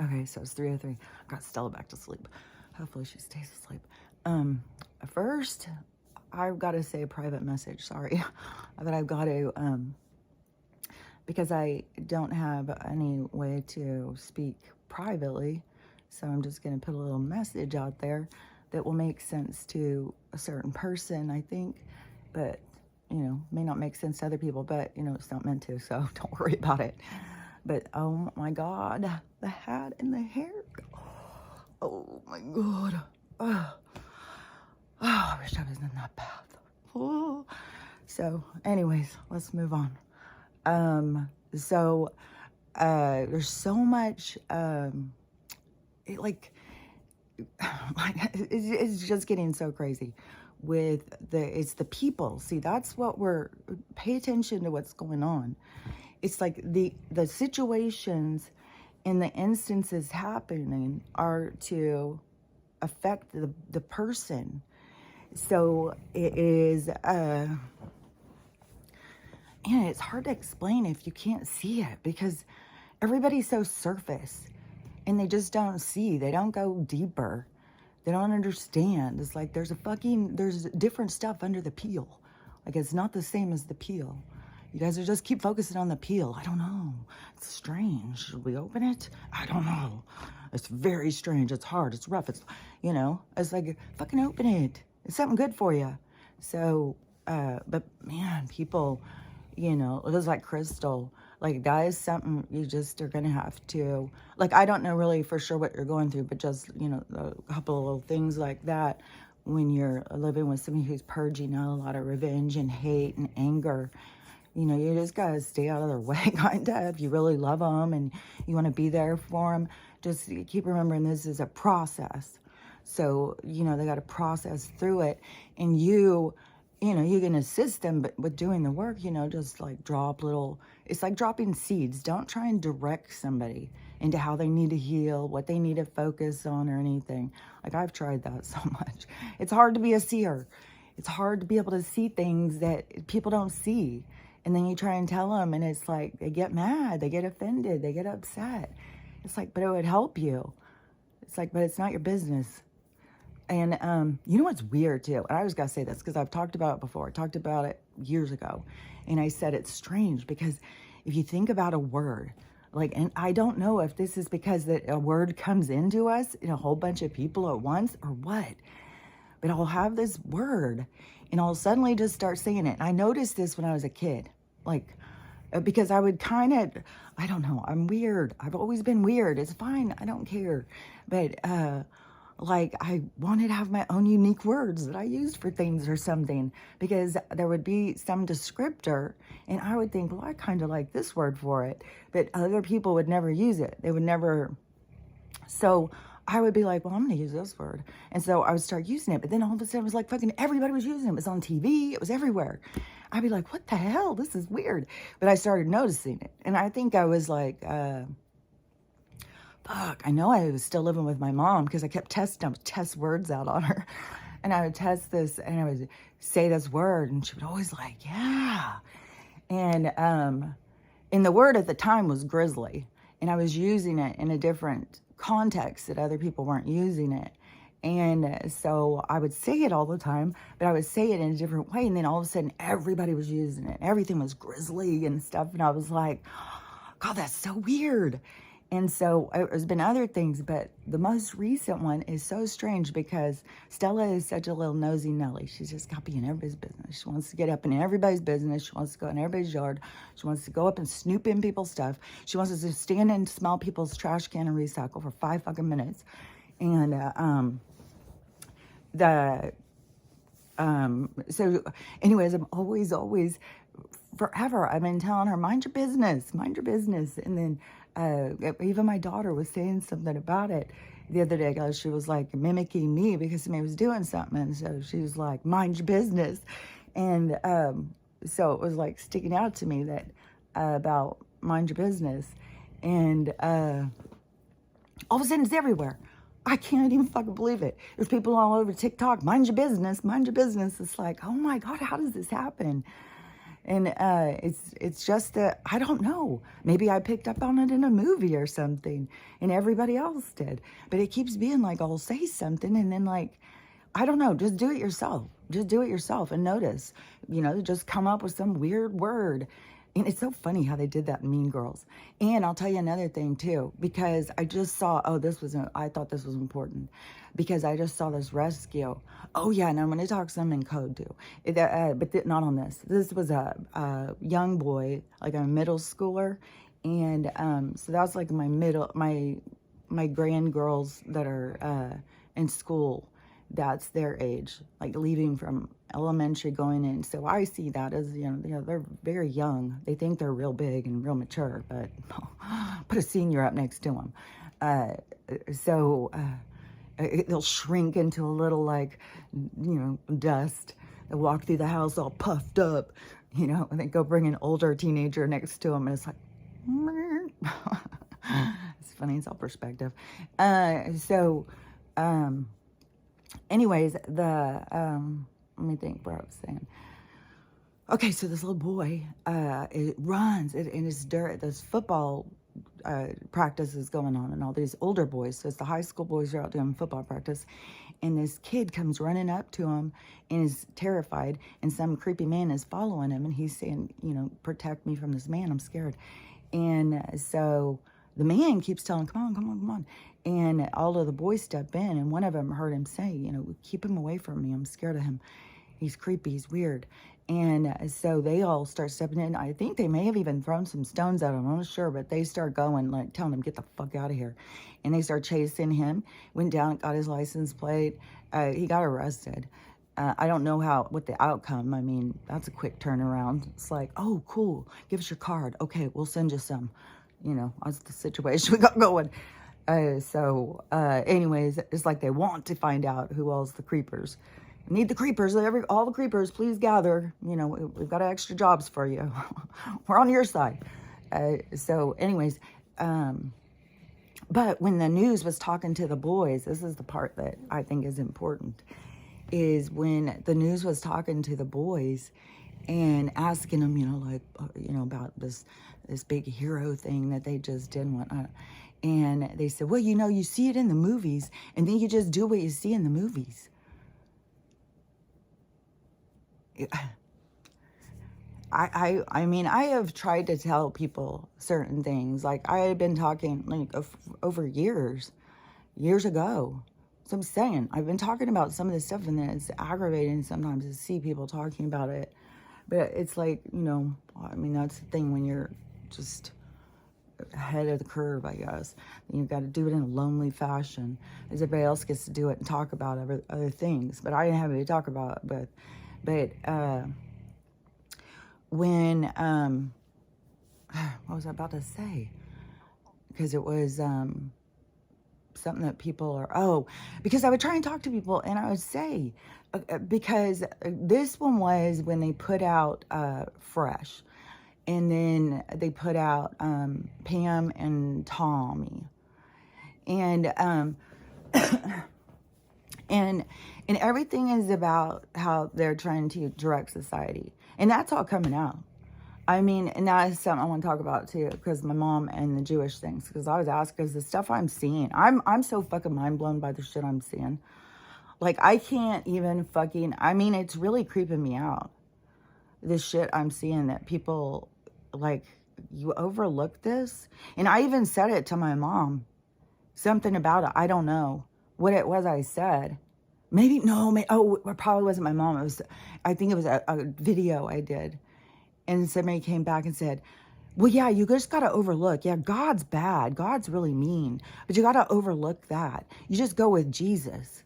Okay, so it's 3:03. I got Stella back to sleep. Hopefully she stays asleep. First, I've got to say a private message. Sorry, but I've got to, because I don't have any way to speak privately. So I'm just going to put a little message out there that will make sense to a certain person, I think, but, may not make sense to other people, but, it's not meant to, so don't worry about it. But, oh my God, the hat and the hair. Oh my God. Oh, I wish I was in that bath. Oh. So, anyways, let's move on. There's so much, it's just getting so crazy with it's the people. See, that's what pay attention to what's going on. It's like the situations and the instances happening are to affect the person. So it is, and it's hard to explain if you can't see it, because everybody's so surface and they just don't see. They don't go deeper. They don't understand. It's like there's different stuff under the peel. Like, it's not the same as the peel. You guys are just keep focusing on the peel. I don't know. It's strange. Should we open it? I don't know. It's very strange. It's hard. It's rough. It's like, fucking open it. It's something good for you. So, but man, people, it was like Crystal. Like, guys, something you just are going to have to, like, I don't know really for sure what you're going through, but just, a couple of little things like that. When you're living with somebody who's purging out a lot of revenge and hate and anger, you just got to stay out of their way, kind of. If you really love them and you want to be there for them, just keep remembering this is a process. So, they got to process through it. And you can assist them, but with doing the work, just like it's like dropping seeds. Don't try and direct somebody into how they need to heal, what they need to focus on or anything. Like, I've tried that so much. It's hard to be a seer. It's hard to be able to see things that people don't see. And then you try and tell them, and it's like, they get mad, they get offended, they get upset. It's like, but it would help you. It's like, but it's not your business. And you know what's weird too? And I just got to say this because I've talked about it before. I talked about it years ago. And I said it's strange because if you think about a word, and I don't know if this is because that a word comes into us in a whole bunch of people at once or what. But I'll have this word and I'll suddenly just start saying it. And I noticed this when I was a kid. Because I would I don't know, I'm weird. I've always been weird. It's fine. I don't care. But, I wanted to have my own unique words that I used for things or something, because there would be some descriptor and I would think, well, I kind of like this word for it, but other people would never use it. They would never. So I would be like, well, I'm going to use this word. And so I would start using it. But then all of a sudden it was like fucking everybody was using it. It was on TV. It was everywhere. I'd be like, what the hell? This is weird. But I started noticing it. And I think I was like, I know I was still living with my mom because I kept test words out on her. And I would test this and I would say this word and she would always like, yeah. And the word at the time was grizzly. And I was using it in a different context that other people weren't using it. And so I would say it all the time, but I would say it in a different way. And then all of a sudden everybody was using it. Everything was grizzly and stuff. And I was like, God, that's so weird. And so there's been other things, but the most recent one is so strange because Stella is such a little nosy Nelly. She's just got to be in everybody's business. She wants to get up in everybody's business. She wants to go in everybody's yard. She wants to go up and snoop in people's stuff. She wants to stand and smell people's trash can and recycle for 5 fucking minutes. And so anyways, I'm always forever I've been telling her, mind your business. And then even my daughter was saying something about it the other day. She was like mimicking me because somebody was doing something, and so she was like, mind your business. And so it was like sticking out to me that about mind your business. And all of a sudden it's everywhere. I can't even fucking believe it. There's people all over TikTok, mind your business. It's like, oh my God, how does this happen? And it's just that, I don't know. Maybe I picked up on it in a movie or something, and everybody else did. But it keeps being like, I'll say something, and then like, I don't know, just do it yourself. Just do it yourself and notice, just come up with some weird word. And it's so funny how they did that in Mean Girls. And I'll tell you another thing too, because I just saw, I thought this was important, because I just saw this rescue. Oh yeah, and I'm going to talk some in code too, but not on this. This was a young boy, like a middle schooler. And so that's like my grand girls that are in school. That's their age, like leaving from elementary going in. So I see that as, they're very young. They think they're real big and real mature, but put a senior up next to them. They'll shrink into a little, like, dust. They walk through the house all puffed up, and then go bring an older teenager next to them, and it's like, it's funny, it's all perspective. Anyways, let me think what I was saying. Okay, so this little boy, it runs, and it's dirt. This football practice is going on, and all these older boys. So it's the high school boys are out doing football practice, and this kid comes running up to him and is terrified, and some creepy man is following him, and he's saying, protect me from this man. I'm scared. And so the man keeps telling, come on, come on, come on. And all of the boys step in, and one of them heard him say, keep him away from me. I'm scared of him. He's creepy. He's weird. And so they all start stepping in. I think they may have even thrown some stones at him. I'm not sure, but they start going, like telling him, get the fuck out of here. And they start chasing him. Went down, got his license plate. He got arrested. I don't know what the outcome. I mean, that's a quick turnaround. It's like, oh, cool. Give us your card. Okay, we'll send you some. That's the situation we got going. Anyways, it's like they want to find out who else the creepers. Need the creepers, all the creepers, please gather. We've got extra jobs for you. We're on your side. Anyways, but when the news was talking to the boys, this is the part that I think is important, is when the news was talking to the boys and asking them, about this big hero thing that they just did and whatnot. And they said, well, you see it in the movies, and then you just do what you see in the movies. I mean, I have tried to tell people certain things. Like, I had been talking, like, over years ago. So I'm saying, I've been talking about some of this stuff, and then it's aggravating sometimes to see people talking about it. But it's like, I mean, that's the thing when you're just ahead of the curve, I guess. You've got to do it in a lonely fashion, as everybody else gets to do it and talk about other things. But I didn't have any to talk about. But when what was I about to say? Because it was something that people are, because I would try and talk to people, and I would say, because this one was when they put out Fresh. And then they put out Pam and Tommy. And and everything is about how they're trying to direct society. And that's all coming out. I mean, and that is something I want to talk about too, because my mom and the Jewish things. Because I was asked, because the stuff I'm seeing, I'm so fucking mind blown by the shit I'm seeing. Like, I can't even it's really creeping me out. This shit I'm seeing that people, like, you overlook this. And I even said it to my mom. Something about it. I don't know what it was I said. It probably wasn't my mom. I think it was a video I did. And somebody came back and said, well, yeah, you just got to overlook. Yeah, God's bad. God's really mean. But you got to overlook that. You just go with Jesus.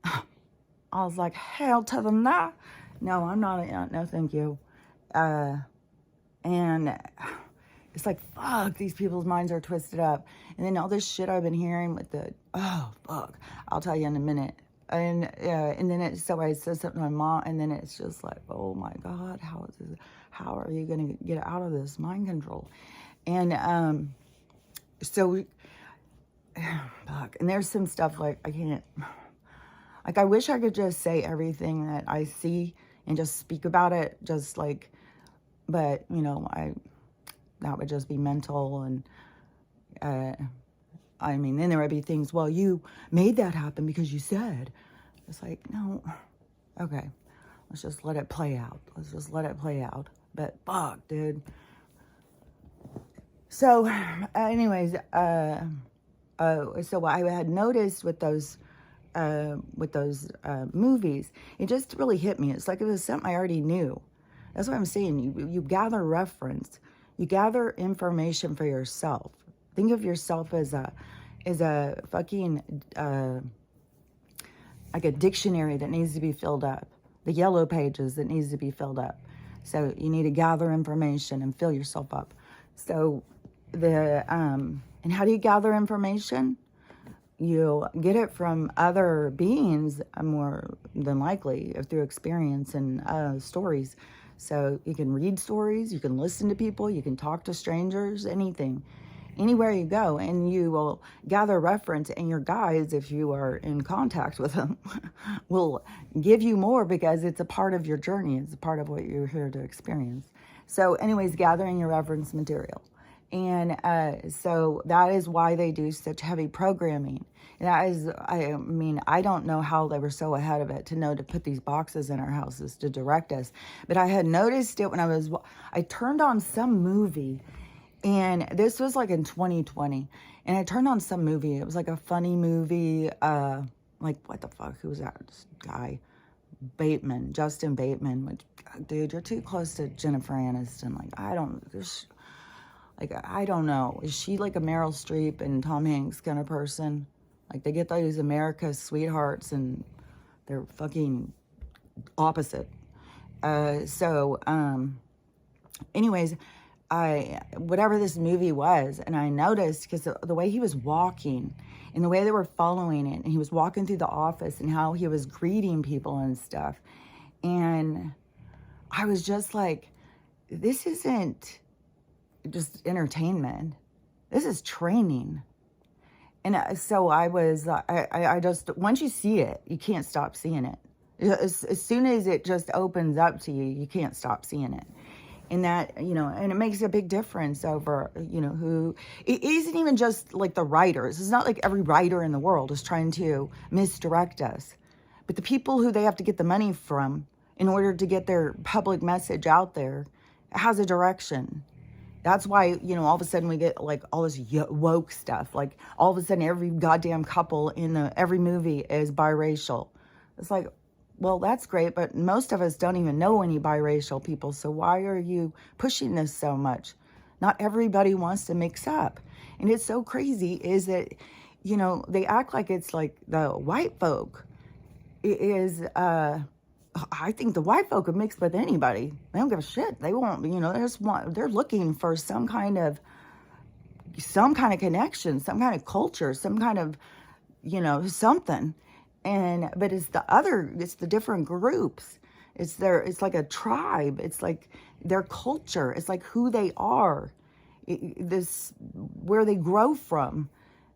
I was like, hell to the nah. No, I'm not. No, thank you. And it's like, fuck, these people's minds are twisted up. And then all this shit I've been hearing with I'll tell you in a minute. And then so I said something to my mom, and then it's just like, oh my God, how are you going to get out of this mind control? And fuck. And there's some stuff like I wish I could just say everything that I see and just speak about it, just like But, that would just be mental. And, then there would be things, well, you made that happen because you said. It's like, no, okay, let's just let it play out. But fuck, dude. So, anyways, so I had noticed with those movies, it just really hit me. It's like it was something I already knew. That's what I'm saying. You gather reference, you gather information for yourself. Think of yourself as a fucking like a dictionary that needs to be filled up, the yellow pages that needs to be filled up. So you need to gather information and fill yourself up. So and how do you gather information? You get it from other beings, more than likely, through experience and stories. So you can read stories, you can listen to people, you can talk to strangers, anything. Anywhere you go, and you will gather reference, and your guides, if you are in contact with them, will give you more because it's a part of your journey. It's a part of what you're here to experience. So anyways, gathering your reference material. And so that is why they do such heavy programming. And that is, I don't know how they were so ahead of it to know to put these boxes in our houses to direct us. But I had noticed it when I turned on some movie. And this was like in 2020. And I turned on some movie. It was like a funny movie. Like, what the fuck? Who was that? This guy. Bateman. Justin Bateman. Which, dude, you're too close to Jennifer Aniston. Like, I don't know. Is she like a Meryl Streep and Tom Hanks kind of person? Like, they get those America's sweethearts and they're fucking opposite. Anyways, whatever this movie was, and I noticed because the way he was walking and the way they were following it, and he was walking through the office and how he was greeting people and stuff. And I was just like, this isn't just entertainment. This is training. And so I just, once you see it, you can't stop seeing it. As soon as it just opens up to you, you can't stop seeing it. And that, and it makes a big difference over, who, it isn't even just like the writers. It's not like every writer in the world is trying to misdirect us. But the people who they have to get the money from in order to get their public message out there has a direction. That's why, all of a sudden we get like all this woke stuff. Like all of a sudden every goddamn couple in every movie is biracial. It's like, well, that's great, but most of us don't even know any biracial people, so why are you pushing this so much? Not everybody wants to mix up. And it's so crazy is that, they act like it's like the white folk I think the white folk would mix with anybody. They don't give a shit. They won't, they're looking for some kind of connection, some kind of culture, some kind of, something. But it's the different groups. It's like a tribe. It's like their culture. It's like who they are. Where they grow from.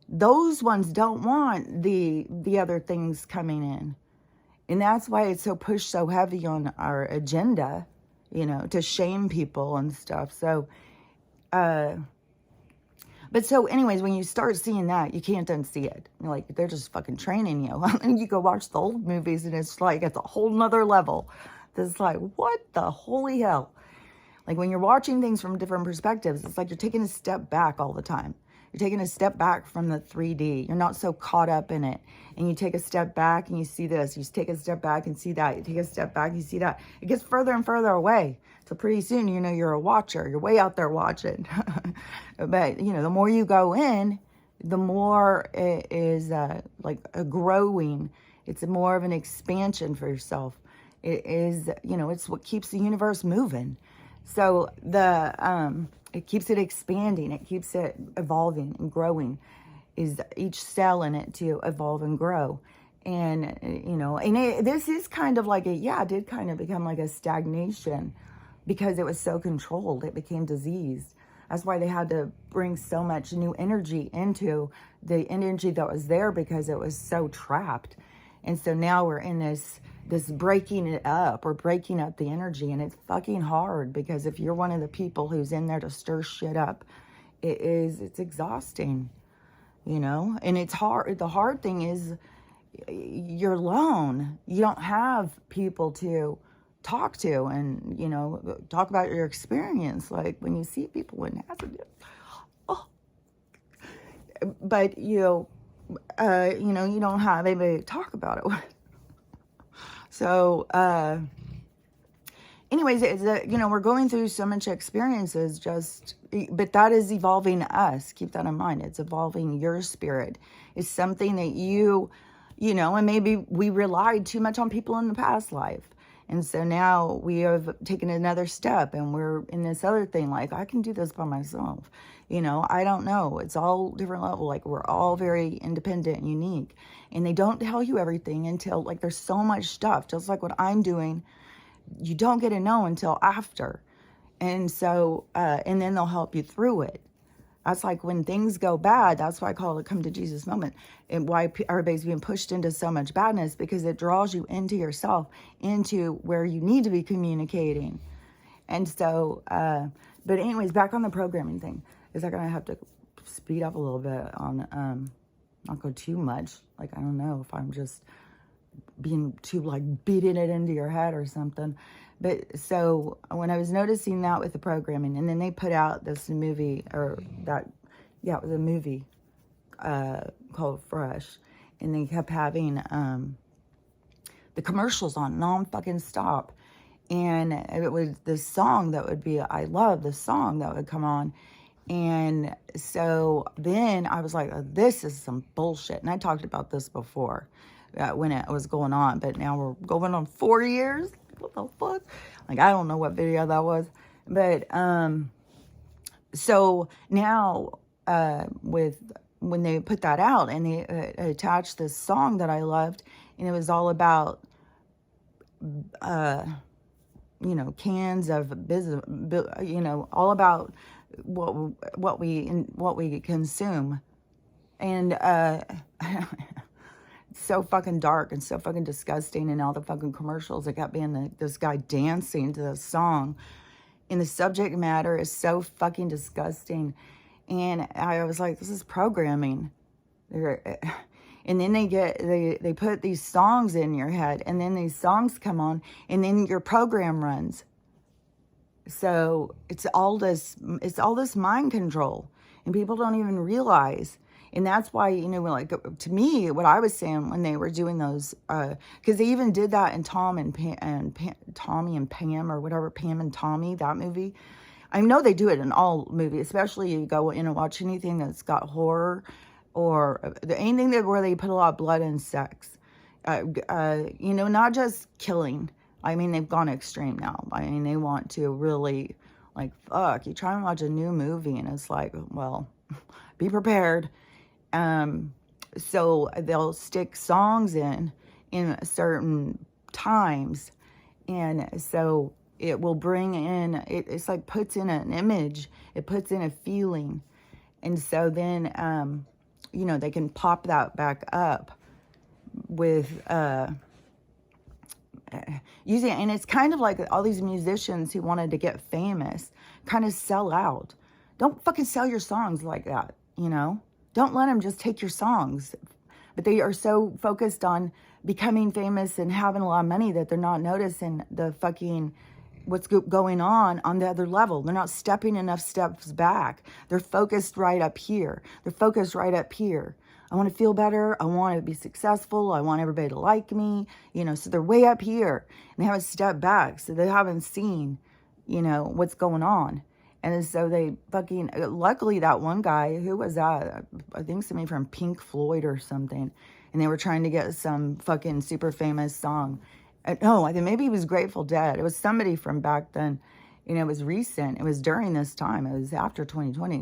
Those ones don't want the other things coming in. And that's why it's so pushed so heavy on our agenda, to shame people and stuff. So, but so anyways, when you start seeing that, you can't unsee it. You're like, they're just fucking training you. And you go watch the old movies and it's like, it's a whole nother level. It's like, what the holy hell? Like when you're watching things from different perspectives, it's like you're taking a step back all the time. You're taking a step back from the 3D. You're not so caught up in it. And you take a step back and you see this. You take a step back and see that. You take a step back and you see that. It gets further and further away. So pretty soon, you're a watcher. You're way out there watching. But, the more you go in, the more it is like a growing. It's more of an expansion for yourself. It is, it's what keeps the universe moving. So it keeps it expanding. It keeps it evolving and growing. Is each cell in it to evolve and grow. And, this is kind of like it did kind of become like a stagnation because it was so controlled. It became diseased. That's why they had to bring so much new energy into the energy that was there because it was so trapped. And so now we're in this this breaking it up or breaking up the energy. And it's fucking hard, because if you're one of the people who's in there to stir shit up, it's exhausting, you know? And it's hard. The hard thing is you're alone. You don't have people to talk to and, you know, talk about your experience. Like when you see people in hazard, oh, but you know, you don't have anybody to talk about it with. So, anyways, we're going through so much experiences, but that is evolving us. Keep that in mind. It's evolving your spirit. It's something that and maybe we relied too much on people in the past life. And so now we have taken another step and we're in this other thing, like, I can do this by myself. I don't know. It's all different level. Like, we're all very independent and unique. And they don't tell you everything until, like, there's so much stuff, just like what I'm doing. You don't get to know until after. And so, and then they'll help you through it. That's like when things go bad. That's why I call it come to Jesus moment. And why everybody's being pushed into so much badness, because it draws you into yourself, into where you need to be communicating. And so, but anyways, back on the programming thing, is I'm going to have to speed up a little bit on, not go too much. Like, I don't know if I'm just being too, like, beating it into your head or something. But so when I was noticing that with the programming, and then they put out this movie, it was a movie called Fresh, and they kept having the commercials on non-fucking stop, and it was this song that would be, I love the song that would come on, and so then I was like, oh, this is some bullshit, and I talked about this before when it was going on, but now we're going on 4 years. What the fuck? Like, I don't know what video that was. But, so now, when they put that out and they attached this song that I loved, and it was all about, cans of business, all about what we consume. And, so fucking dark and so fucking disgusting, and all the fucking commercials that kept being this guy dancing to the song, and the subject matter is so fucking disgusting. And I was like, this is programming. And then they put these songs in your head, and then these songs come on, and then your program runs. So it's all this mind control, and people don't even realize. And that's why, like, to me, what I was saying when they were doing those, because they even did that in Tommy and Pam, or whatever, Pam and Tommy, that movie. I know they do it in all movies, especially you go in and watch anything that's got horror, or anything where they put a lot of blood and sex. Not just killing. I mean, they've gone extreme now. I mean, they want to really, like, fuck, you try and watch a new movie and it's like, well, be prepared. So they'll stick songs in certain times, and so it will bring in, it's like puts in an image, it puts in a feeling, and so then they can pop that back up with using it. And it's kind of like all these musicians who wanted to get famous kind of sell out. Don't fucking sell your songs like that, Don't let them just take your songs. But they are so focused on becoming famous and having a lot of money that they're not noticing the fucking what's going on the other level. They're not stepping enough steps back. They're focused right up here. I want to feel better. I want to be successful. I want everybody to like me. So they're way up here. And they haven't stepped back. So they haven't seen, what's going on. And so they fucking, luckily that one guy, who was that? I think somebody from Pink Floyd or something. And they were trying to get some fucking super famous song. No, I think maybe he was Grateful Dead. It was somebody from back then. It was recent. It was during this time. It was after 2020.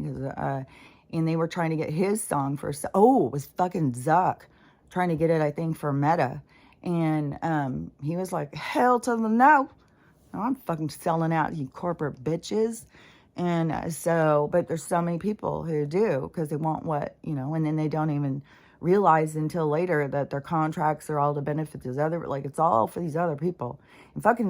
And they were trying to get his song for, it was fucking Zuck. Trying to get it, I think, for Meta. And he was like, hell to the no. I'm fucking selling out, you corporate bitches. And but there's so many people who do, because they want what, and then they don't even realize until later that their contracts are all to benefit these other, like it's all for these other people. And fucking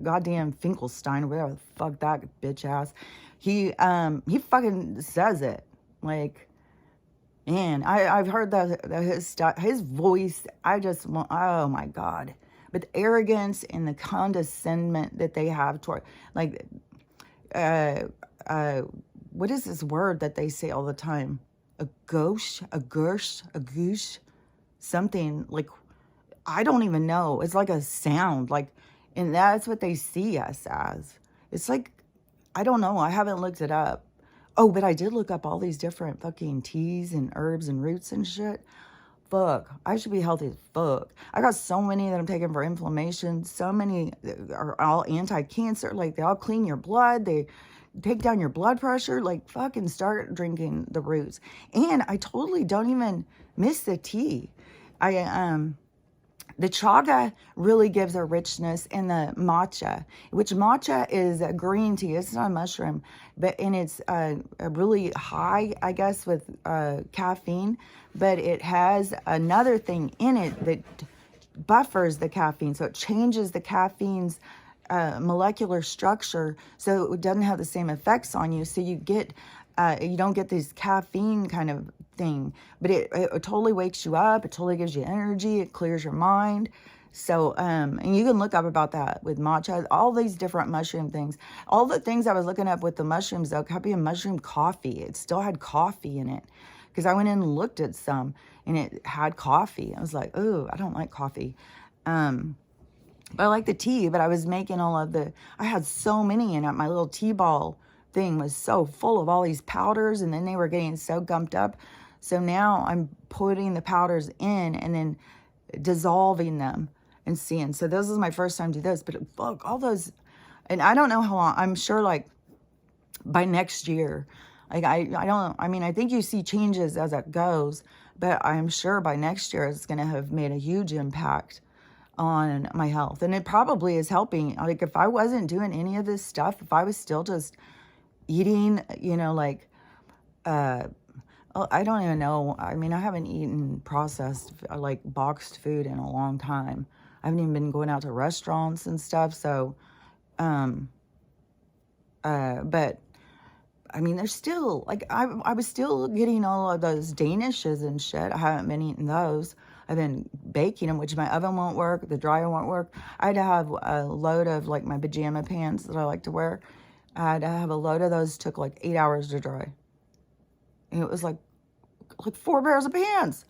goddamn Finkelstein, whatever the fuck that bitch ass, he fucking says it. Like, man, I've heard that his voice, I just want, oh my God. But the arrogance and the condescendment that they have toward, like, uh, uh, what is this word that they say all the time? A gauche, a gersh, a goosh, something like, I don't even know. It's like a sound, like, and that's what they see us as. It's like, I don't know. I haven't looked it up. Oh, but I did look up all these different fucking teas and herbs and roots and shit. Fuck, I should be healthy as fuck. I got so many that I'm taking for inflammation. So many are all anti-cancer. Like, they all clean your blood. They take down your blood pressure. Like, fucking start drinking the roots. And I totally don't even miss the tea. The chaga really gives a richness, and the matcha, which matcha is a green tea. It's not a mushroom, and it's a really high, I guess, with caffeine, but it has another thing in it that buffers the caffeine. So it changes the caffeine's molecular structure so it doesn't have the same effects on you. So you don't get this caffeine kind of thing, but it totally wakes you up. It totally gives you energy. It clears your mind. So, and you can look up about that with matcha, all these different mushroom things. All the things I was looking up with the mushrooms, though, could be a mushroom coffee. It still had coffee in it because I went in and looked at some and it had coffee. I was like, oh, I don't like coffee. But I like the tea, but I was making I had so many in it. My little tea ball thing was so full of all these powders, and then they were getting so gumped up. So now I'm putting the powders in and then dissolving them and seeing. So this is my first time to do this, but fuck, all those, and I don't know how long. I'm sure like by next year, like I think you see changes as it goes, but I'm sure by next year it's going to have made a huge impact on my health. And it probably is helping. Like, if I wasn't doing any of this stuff, if I was still just eating, I don't even know. I mean, I haven't eaten processed, like boxed food in a long time. I haven't even been going out to restaurants and stuff. So, but I mean, there's still, like, I was still getting all of those Danishes and shit. I haven't been eating those. I've been baking them, which my oven won't work. The dryer won't work. I had to have a load of, like, my pajama pants that I like to wear. I had to have a load of those. Took like 8 hours to dry. And it was like 4 pairs of pants.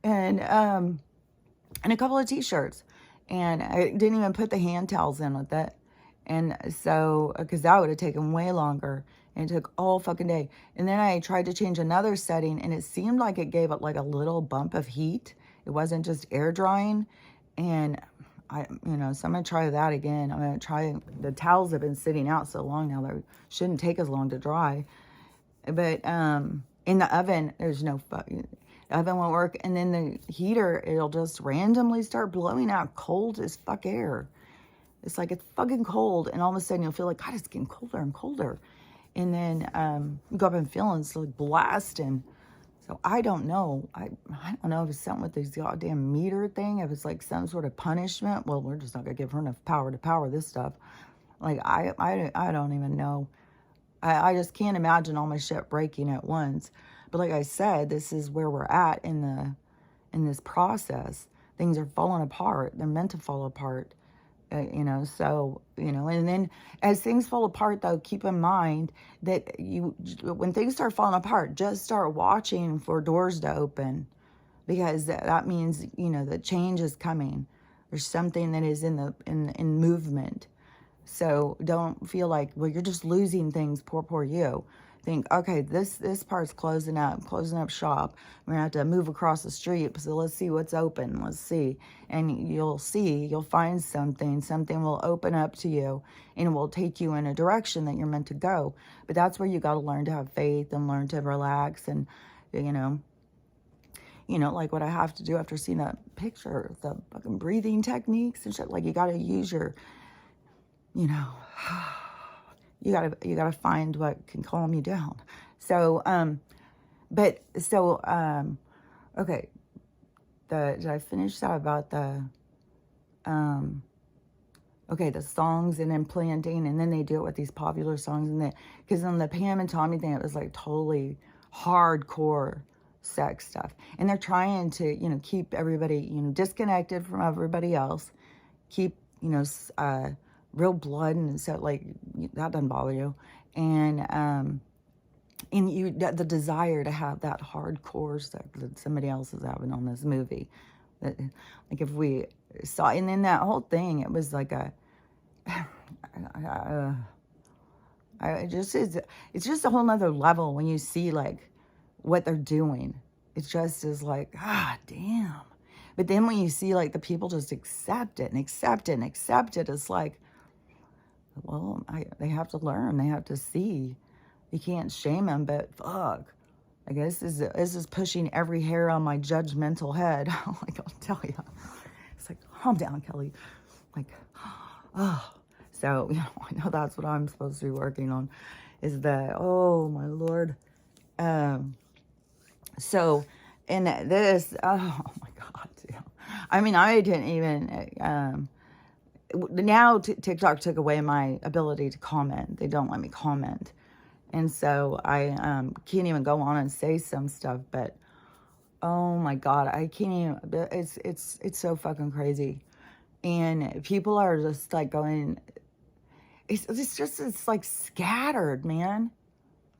And a couple of t-shirts. And I didn't even put the hand towels in with it. And so, because that would have taken way longer. And it took all fucking day. And then I tried to change another setting, and it seemed like it gave it like a little bump of heat. It wasn't just air drying. And so I'm going to try that again. I'm going to try, the towels have been sitting out so long now, they shouldn't take as long to dry. But in the oven, there's no the oven won't work. And then the heater, it'll just randomly start blowing out cold as fuck air. It's like it's fucking cold, and all of a sudden you'll feel like, God, it's getting colder and colder. And then you go up and feeling it's like blasting. So I don't know. I don't know if it's something with this goddamn meter thing, if it's like some sort of punishment. Well, we're just not gonna give her enough power to power this stuff. Like I don't even know. I just can't imagine all my shit breaking at once. But like I said, this is where we're at in this process. Things are falling apart. They're meant to fall apart. And then as things fall apart, though, keep in mind that when things start falling apart, just start watching for doors to open, because that means, the change is coming. There's something that is in movement. So don't feel like, well, you're just losing things. Poor you. Think, okay, this part's closing up shop. We're gonna have to move across the street. So let's see what's open. Let's see. And you'll find something will open up to you, and it will take you in a direction that you're meant to go. But that's where you got to learn to have faith and learn to relax. And, like what I have to do after seeing that picture, the fucking breathing techniques and shit. Like, you got to use your, you gotta find what can calm you down. So, Okay, did I finish that about the, um, okay, the songs and then planting, and then they do it with these popular songs, and then, because on the Pam and Tommy thing, it was like totally hardcore sex stuff. And they're trying to, keep everybody, disconnected from everybody else, keep, real blood, and so, like, that doesn't bother you. And you, the desire to have that hardcore sex that somebody else is having on this movie. That, like, if we saw, and then that whole thing, it was like a, it just is, it's just a whole nother level when you see, like, what they're doing. It just is like, damn. But then when you see, like, the people just accept it and accept it and accept it, it's like, well, they have to learn. They have to see. You can't shame them, but fuck. I guess this is pushing every hair on my judgmental head. Like, I'll tell you. It's like, calm down, Kelly. Like, oh. So, I know that's what I'm supposed to be working on, is the, oh, my Lord. So, and this, oh, my God. I mean, I didn't even, now TikTok took away my ability to comment. They don't let me comment. And so I can't even go on and say some stuff, but oh my God, I can't even, it's so fucking crazy. And people are just like going, it's like scattered, man.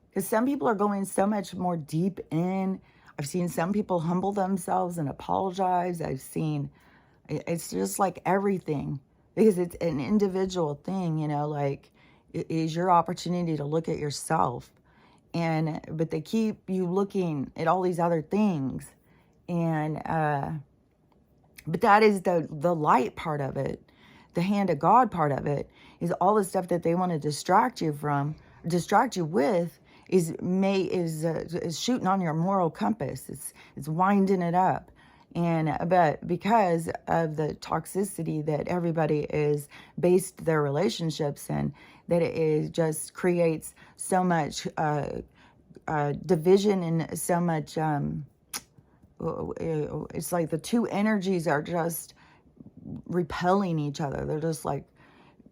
Because some people are going so much more deep in. I've seen some people humble themselves and apologize. I've seen, it's just like everything. Because it's an individual thing, like, it is your opportunity to look at yourself. But they keep you looking at all these other things. But that is the light part of it. The hand of God part of it is all the stuff that they want to distract you with, is shooting on your moral compass. It's winding it up. But because of the toxicity that everybody is based their relationships in, that just creates so much division and so much, it's like the two energies are just repelling each other. They're just like,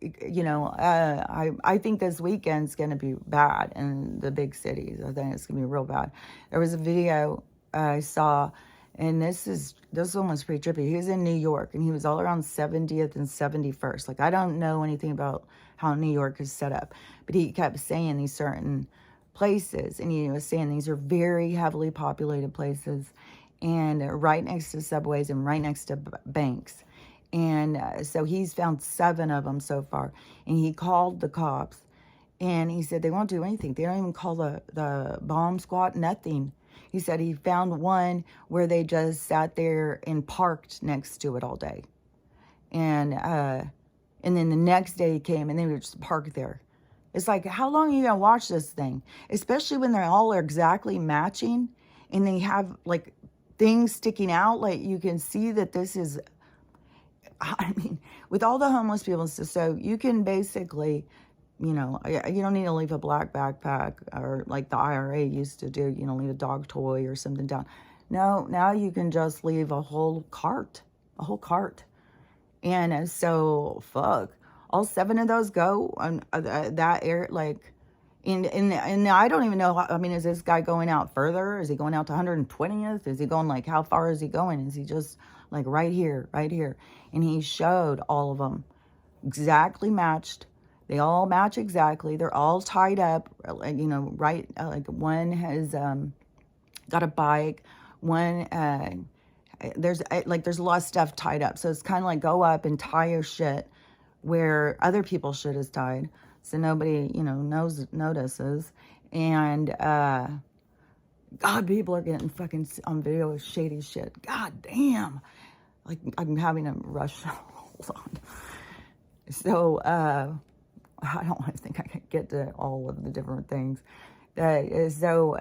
I think this weekend's going to be bad in the big cities. I think it's going to be real bad. There was a video I saw, and this one was pretty trippy. He was in New York, and he was all around 70th and 71st. Like, I don't know anything about how New York is set up, but he kept saying these certain places, and he was saying these are very heavily populated places, and right next to subways and right next to banks. And so he's found 7 of them so far. And he called the cops, and he said they won't do anything. They don't even call the bomb squad, nothing. He said he found one where they just sat there and parked next to it all day. And then the next day he came, and they would just park there. It's like, how long are you going to watch this thing? Especially when they're all exactly matching, and they have, like, things sticking out. Like, you can see that this is, I mean, with all the homeless people and stuff, so you can basically, you don't need to leave a black backpack, or like the IRA used to do, leave a dog toy or something down. No, now you can just leave a whole cart. And so, fuck, all 7 of those go on that air, like, and I don't even know, I mean, is this guy going out further? Is he going out to 120th? Is he going, like, how far is he going? Is he just, like, right here? And he showed all of them exactly matched. They all match exactly. They're all tied up, right, like, one has got a bike. One, there's a lot of stuff tied up. So it's kind of like, go up and tie your shit where other people's shit is tied, so nobody, notices. And God, people are getting fucking on video with shady shit. God damn. Like, I'm having a rush. Hold on. So, I don't want to think I can get to all of the different things. So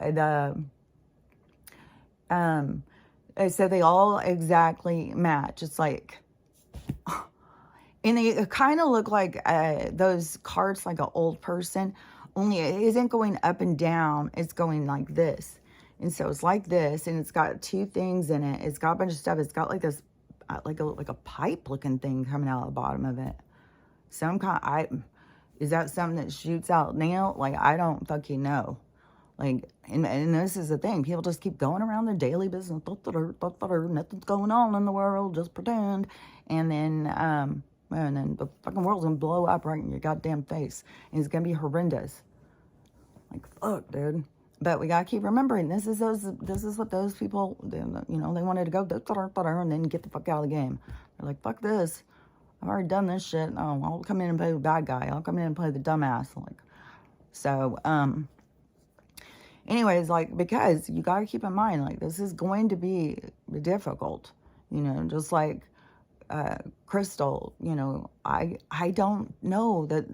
they all exactly match. It's like, and they kind of look like those carts, like an old person, only it isn't going up and down. It's going like this. And so it's like this, and it's got two things in it. It's got a bunch of stuff. It's got like this, like a pipe looking thing coming out of the bottom of it. Some kind. Is that something that shoots out now? Like, I don't fucking know. Like, and this is the thing. People just keep going around their daily business. Nothing's going on in the world. Just pretend. And then the fucking world's gonna blow up right in your goddamn face. And it's gonna be horrendous. Like, fuck, dude. But we gotta keep remembering, this is what those people, they wanted to go and then get the fuck out of the game. They're like, fuck this. I've already done this shit. Oh, I'll come in and play the bad guy. I'll come in and play the dumbass. Like, so, anyways, like, because you got to keep in mind, like, this is going to be difficult, just like, Crystal, I don't know that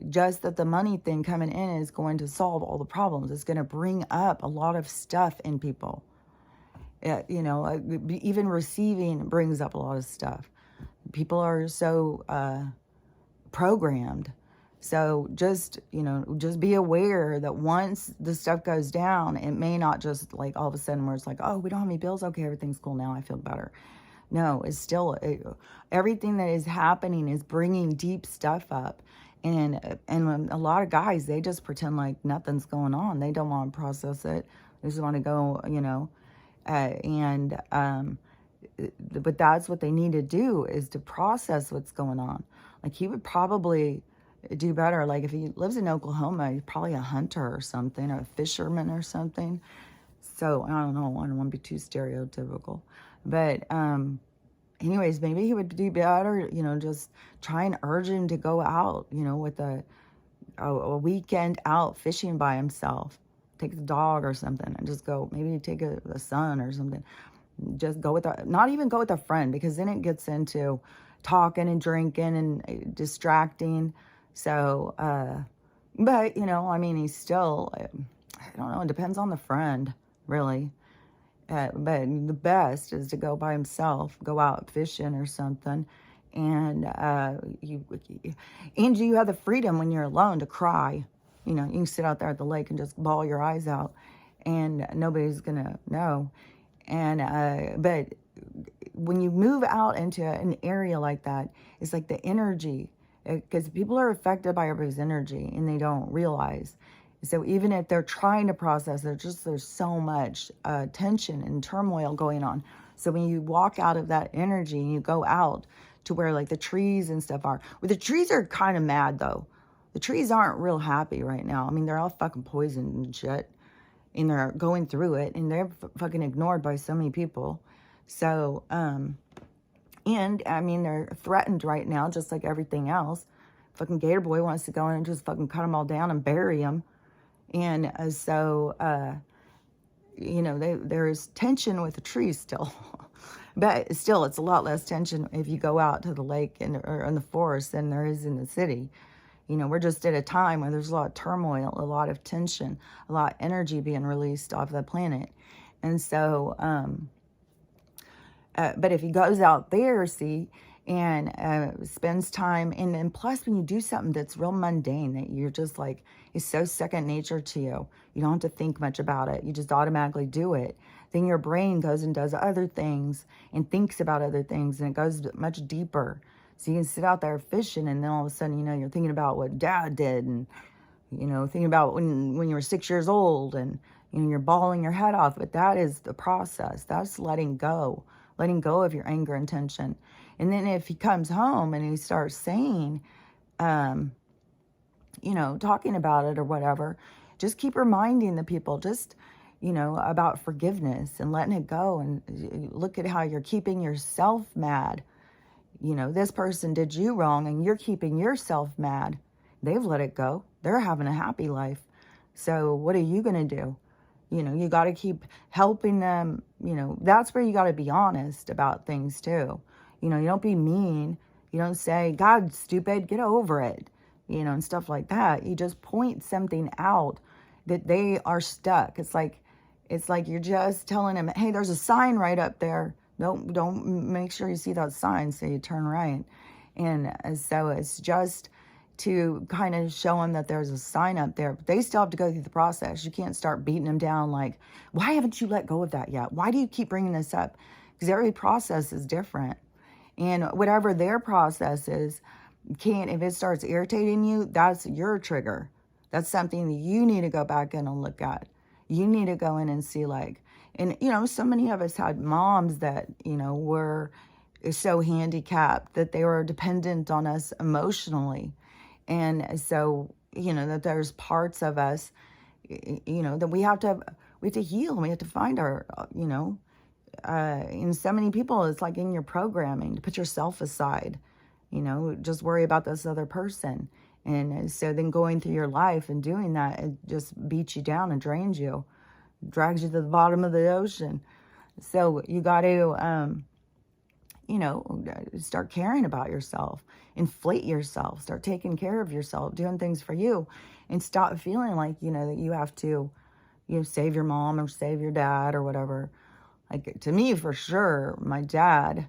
just that the money thing coming in is going to solve all the problems. It's going to bring up a lot of stuff in people. Even receiving brings up a lot of stuff. People are so programmed. So just be aware that once the stuff goes down, it may not just like all of a sudden where it's like, oh, we don't have any bills. Okay, everything's cool now. I feel better. No, it's still, everything that is happening is bringing deep stuff up. And a lot of guys, they just pretend like nothing's going on. They don't want to process it. They just want to go, but that's what they need to do, is to process what's going on. Like, he would probably do better. Like, if he lives in Oklahoma, he's probably a hunter or something, or a fisherman or something. So I don't know. I don't want to be too stereotypical, but anyways, maybe he would do better. Just try and urge him to go out. With a weekend out fishing by himself. Take the dog or something and just go. Maybe take the son or something. Just go with not even go with a friend, because then it gets into talking and drinking and distracting. So, but he's still, I don't know. It depends on the friend, really. But the best is to go by himself, go out fishing or something. And you have the freedom when you're alone to cry. You can sit out there at the lake and just bawl your eyes out, and nobody's going to know. And but when you move out into an area like that, it's like the energy, because people are affected by everybody's energy and they don't realize. So even if they're trying to process, there's so much tension and turmoil going on. So when you walk out of that energy and you go out to where like the trees and stuff are, well, the trees are kind of mad though. The trees aren't real happy right now. I mean, they're all fucking poisoned and shit. And they're going through it, and they're fucking ignored by so many people. So, and I mean, they're threatened right now, just like everything else. Fucking Gator Boy wants to go in and just fucking cut them all down and bury them. And there's tension with the trees still. But still, it's a lot less tension if you go out to the lake or in the forest than there is in the city. We're just at a time where there's a lot of turmoil, a lot of tension, a lot of energy being released off the planet. And so, but if he goes out there, and spends time, and then plus when you do something that's real mundane, that you're just like, it's so second nature to you, you don't have to think much about it, you just automatically do it, then your brain goes and does other things and thinks about other things, and it goes much deeper. So you can sit out there fishing, and then all of a sudden, you're thinking about what dad did, and, thinking about when you were 6 years old, and, you're bawling your head off. But that is the process. That's letting go of your anger and tension. And then if he comes home and he starts saying, talking about it or whatever, just keep reminding the people, about forgiveness and letting it go. And look at how you're keeping yourself mad. This person did you wrong and you're keeping yourself mad. They've let it go. They're having a happy life. So what are you going to do? You got to keep helping them. That's where you got to be honest about things too. You don't be mean. You don't say, God, stupid, get over it, and stuff like that. You just point something out that they are stuck. It's like you're just telling them, hey, there's a sign right up there. Don't make sure you see that sign, so you turn right. And so it's just to kind of show them that there's a sign up there, but they still have to go through the process. You can't start beating them down like, why haven't you let go of that yet? Why do you keep bringing this up? Because every process is different. And whatever their process is, if it starts irritating you, that's your trigger. That's something that you need to go back in and look at. You need to go in and see, like, and, so many of us had moms that, were so handicapped that they were dependent on us emotionally. And so, that there's parts of us, that we have to heal. We have to find our, and so many people, it's like in your programming to put yourself aside, just worry about this other person. And so then going through your life and doing that, it just beats you down and drains you, drags you to the bottom of the ocean. So you got to, start caring about yourself, inflate yourself, start taking care of yourself, doing things for you, and stop feeling like, that you have to, save your mom or save your dad or whatever. Like, to me, for sure, my dad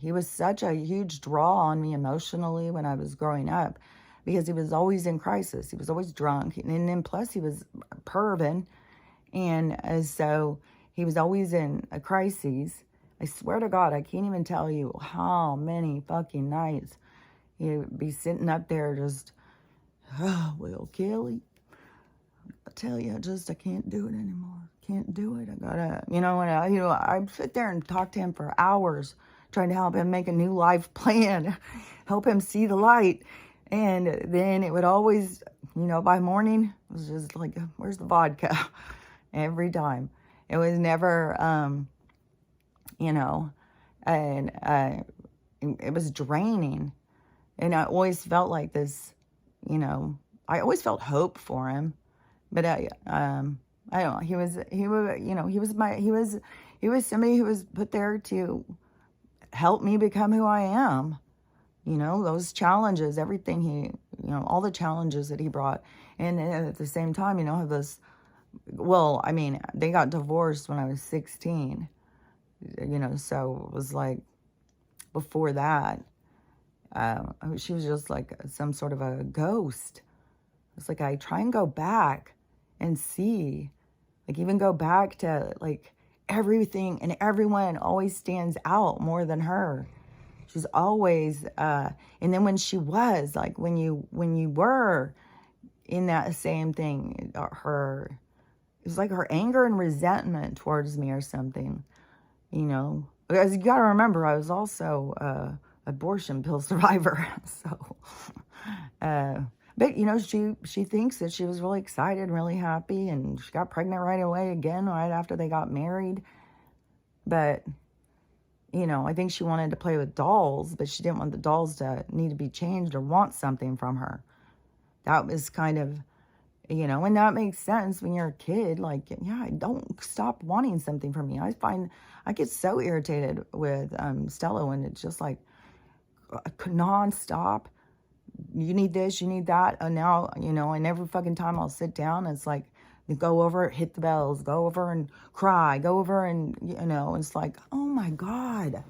he was such a huge draw on me emotionally when I was growing up, because he was always in crisis. He was always drunk. And then plus he was perving. And so he was always in a crisis. I swear to God, I can't even tell you how many fucking nights he'd be sitting up there just, oh, well, Kelly, I tell you, I can't do it anymore. Can't do it. I gotta, and I'd sit there and talk to him for hours, trying to help him make a new life plan, help him see the light. And then it would always, by morning, it was just like, where's the vodka? Every time. It was never, and it was draining. And I always felt like this, I always felt hope for him. But I don't know, he was somebody who was put there to help me become who I am. Those challenges, everything all the challenges that he brought. And at the same time, have this, they got divorced when I was 16, so it was like, before that, she was just like some sort of a ghost. It's like, I try and go back and see, like, even go back to, like, everything and everyone always stands out more than her. She's always, and then when she was, like, when you were in that same thing, it was like her anger and resentment towards me or something, because you gotta remember, I was also, abortion pill survivor, so, but, she thinks that she was really excited and really happy, and she got pregnant right away again, right after they got married. But, I think she wanted to play with dolls, but she didn't want the dolls to need to be changed or want something from her. That was kind of, and that makes sense when you're a kid. Like, yeah, don't stop wanting something from me. I get so irritated with Stella when it's just like nonstop. You need this, you need that. And now, and every fucking time I'll sit down, it's like, you go over, hit the bells, go over and cry, go over and, it's like, oh my God.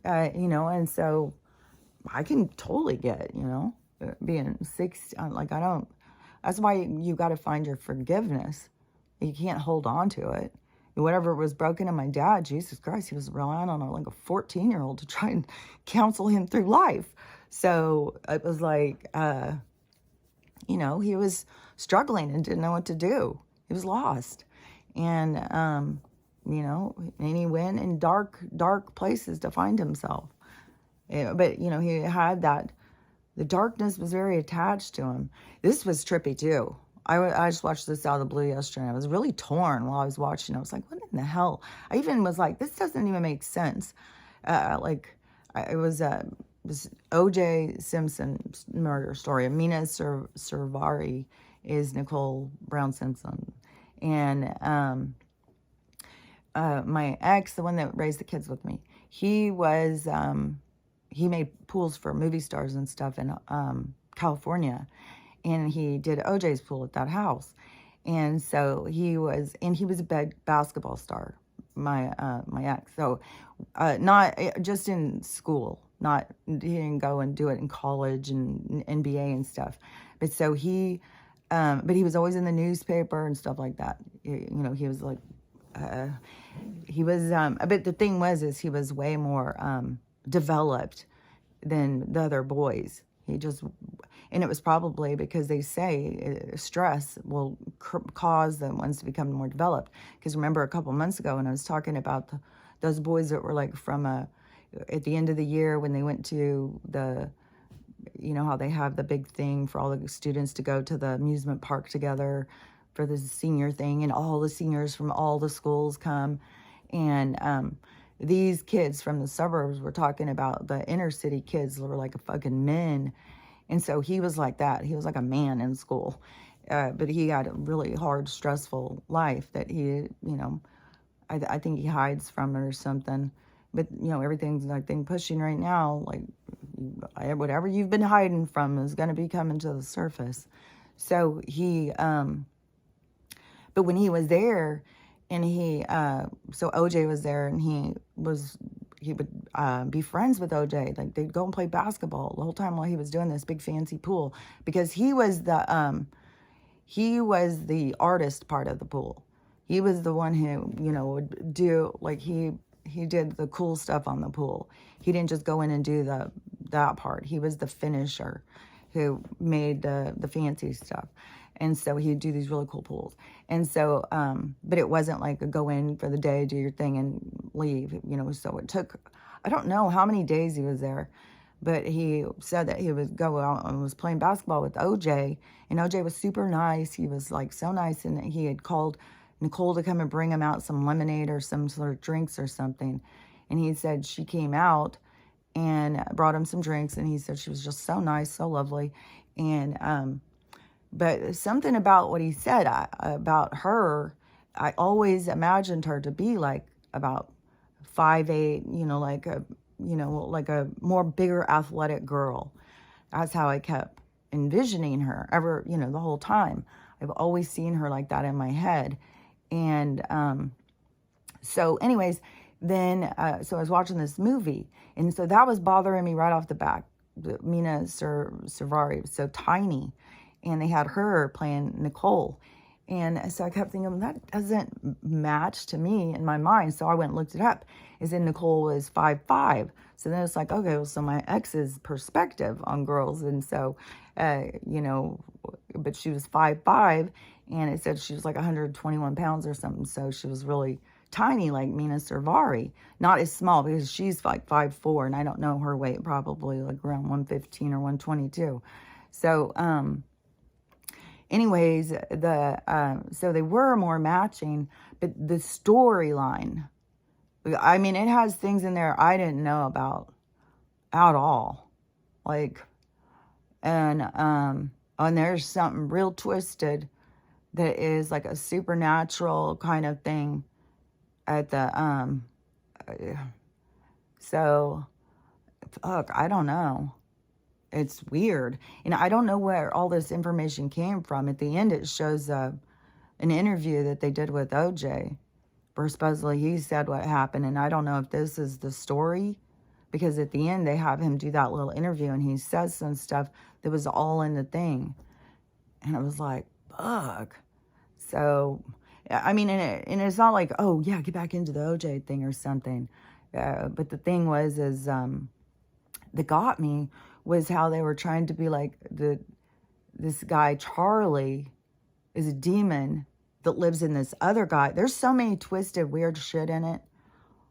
And so I can totally get, being 6, like, that's why you got to find your forgiveness. You can't hold on to it. Whatever was broken in my dad, Jesus Christ, he was relying on like a 14-year-old to try and counsel him through life. So it was like, he was struggling and didn't know what to do. He was lost. And, and he went in dark places to find himself. But, he had that, the darkness was very attached to him. This was trippy too. I just watched this out of the blue yesterday. I was really torn while I was watching. I was like, what in the hell? I even was like, this doesn't even make sense. It was this O.J. Simpson murder story. Amina Servari is Nicole Brown Simpson. And my ex, the one that raised the kids with me, he was, he made pools for movie stars and stuff in California. And he did OJ's pool at that house. And so he was a big basketball star, my ex. So not just in school, he didn't go and do it in college and NBA and stuff. But so but he was always in the newspaper and stuff like that. You know, he was like, but the thing is he was way more developed than the other boys. And it was probably because they say stress will cause the ones to become more developed. Because remember a couple months ago when I was talking about those boys that were like at the end of the year when they went to you know how they have the big thing for all the students to go to the amusement park together for the senior thing, and all the seniors from all the schools come. And these kids from the suburbs were talking about the inner city kids that were like fucking men. And so he was like that. He was like a man in school. But he had a really hard, stressful life that he, you know, I think he hides from it or something. But, you know, everything's like pushing right now, like whatever you've been hiding from is going to be coming to the surface. So but when he was there and so OJ was there and he would be friends with OJ. Like they'd go and play basketball the whole time while he was doing this big fancy pool, because he was the artist part of the pool. He was the one who, you know, would do like he did the cool stuff on the pool. He didn't just go in and do that part. He was the finisher who made the fancy stuff. And so he'd do these really cool pools. And so, but it wasn't like a go in for the day, do your thing and leave, you know. So it took, I don't know how many days he was there, but he said that he would go out and was playing basketball with OJ. And OJ was super nice. He was like so nice. And he had called Nicole to come and bring him out some lemonade or some sort of drinks or something. And he said she came out and brought him some drinks. And he said she was just so nice, so lovely. And, but something about what he said about her, I always imagined her to be like about 5'8", you know, like a more bigger athletic girl. That's how I kept envisioning her you know, the whole time. I've always seen her like that in my head. And so anyways, then, so I was watching this movie. And so that was bothering me right off the bat. Mena Suvari was so tiny. And they had her playing Nicole. And so I kept thinking, that doesn't match to me in my mind. So I went and looked it up. It said Nicole was 5'5". So then it's like, okay, well, so my ex's perspective on girls. And so, you know, but she was 5'5", and it said she was like 121 pounds or something. So she was really tiny, like Mena Suvari. Not as small, because she's like 5'4", and I don't know her weight, probably like around 115 or 122. So, anyways, so they were more matching, but the storyline, I mean, it has things in there I didn't know about at all. Like, and there's something real twisted that is like a supernatural kind of thing at the, so, fuck, I don't know. It's weird. And I don't know where all this information came from. At the end, it shows an interview that they did with OJ, where supposedly he said what happened. And I don't know if this is the story, because at the end, they have him do that little interview, and he says some stuff that was all in the thing. And I was like, fuck. So, I mean, and it's not like, oh, yeah, get back into the OJ thing or something. But the thing that got me was how they were trying to be like, this guy, Charlie, is a demon that lives in this other guy. There's so many twisted, weird shit in it.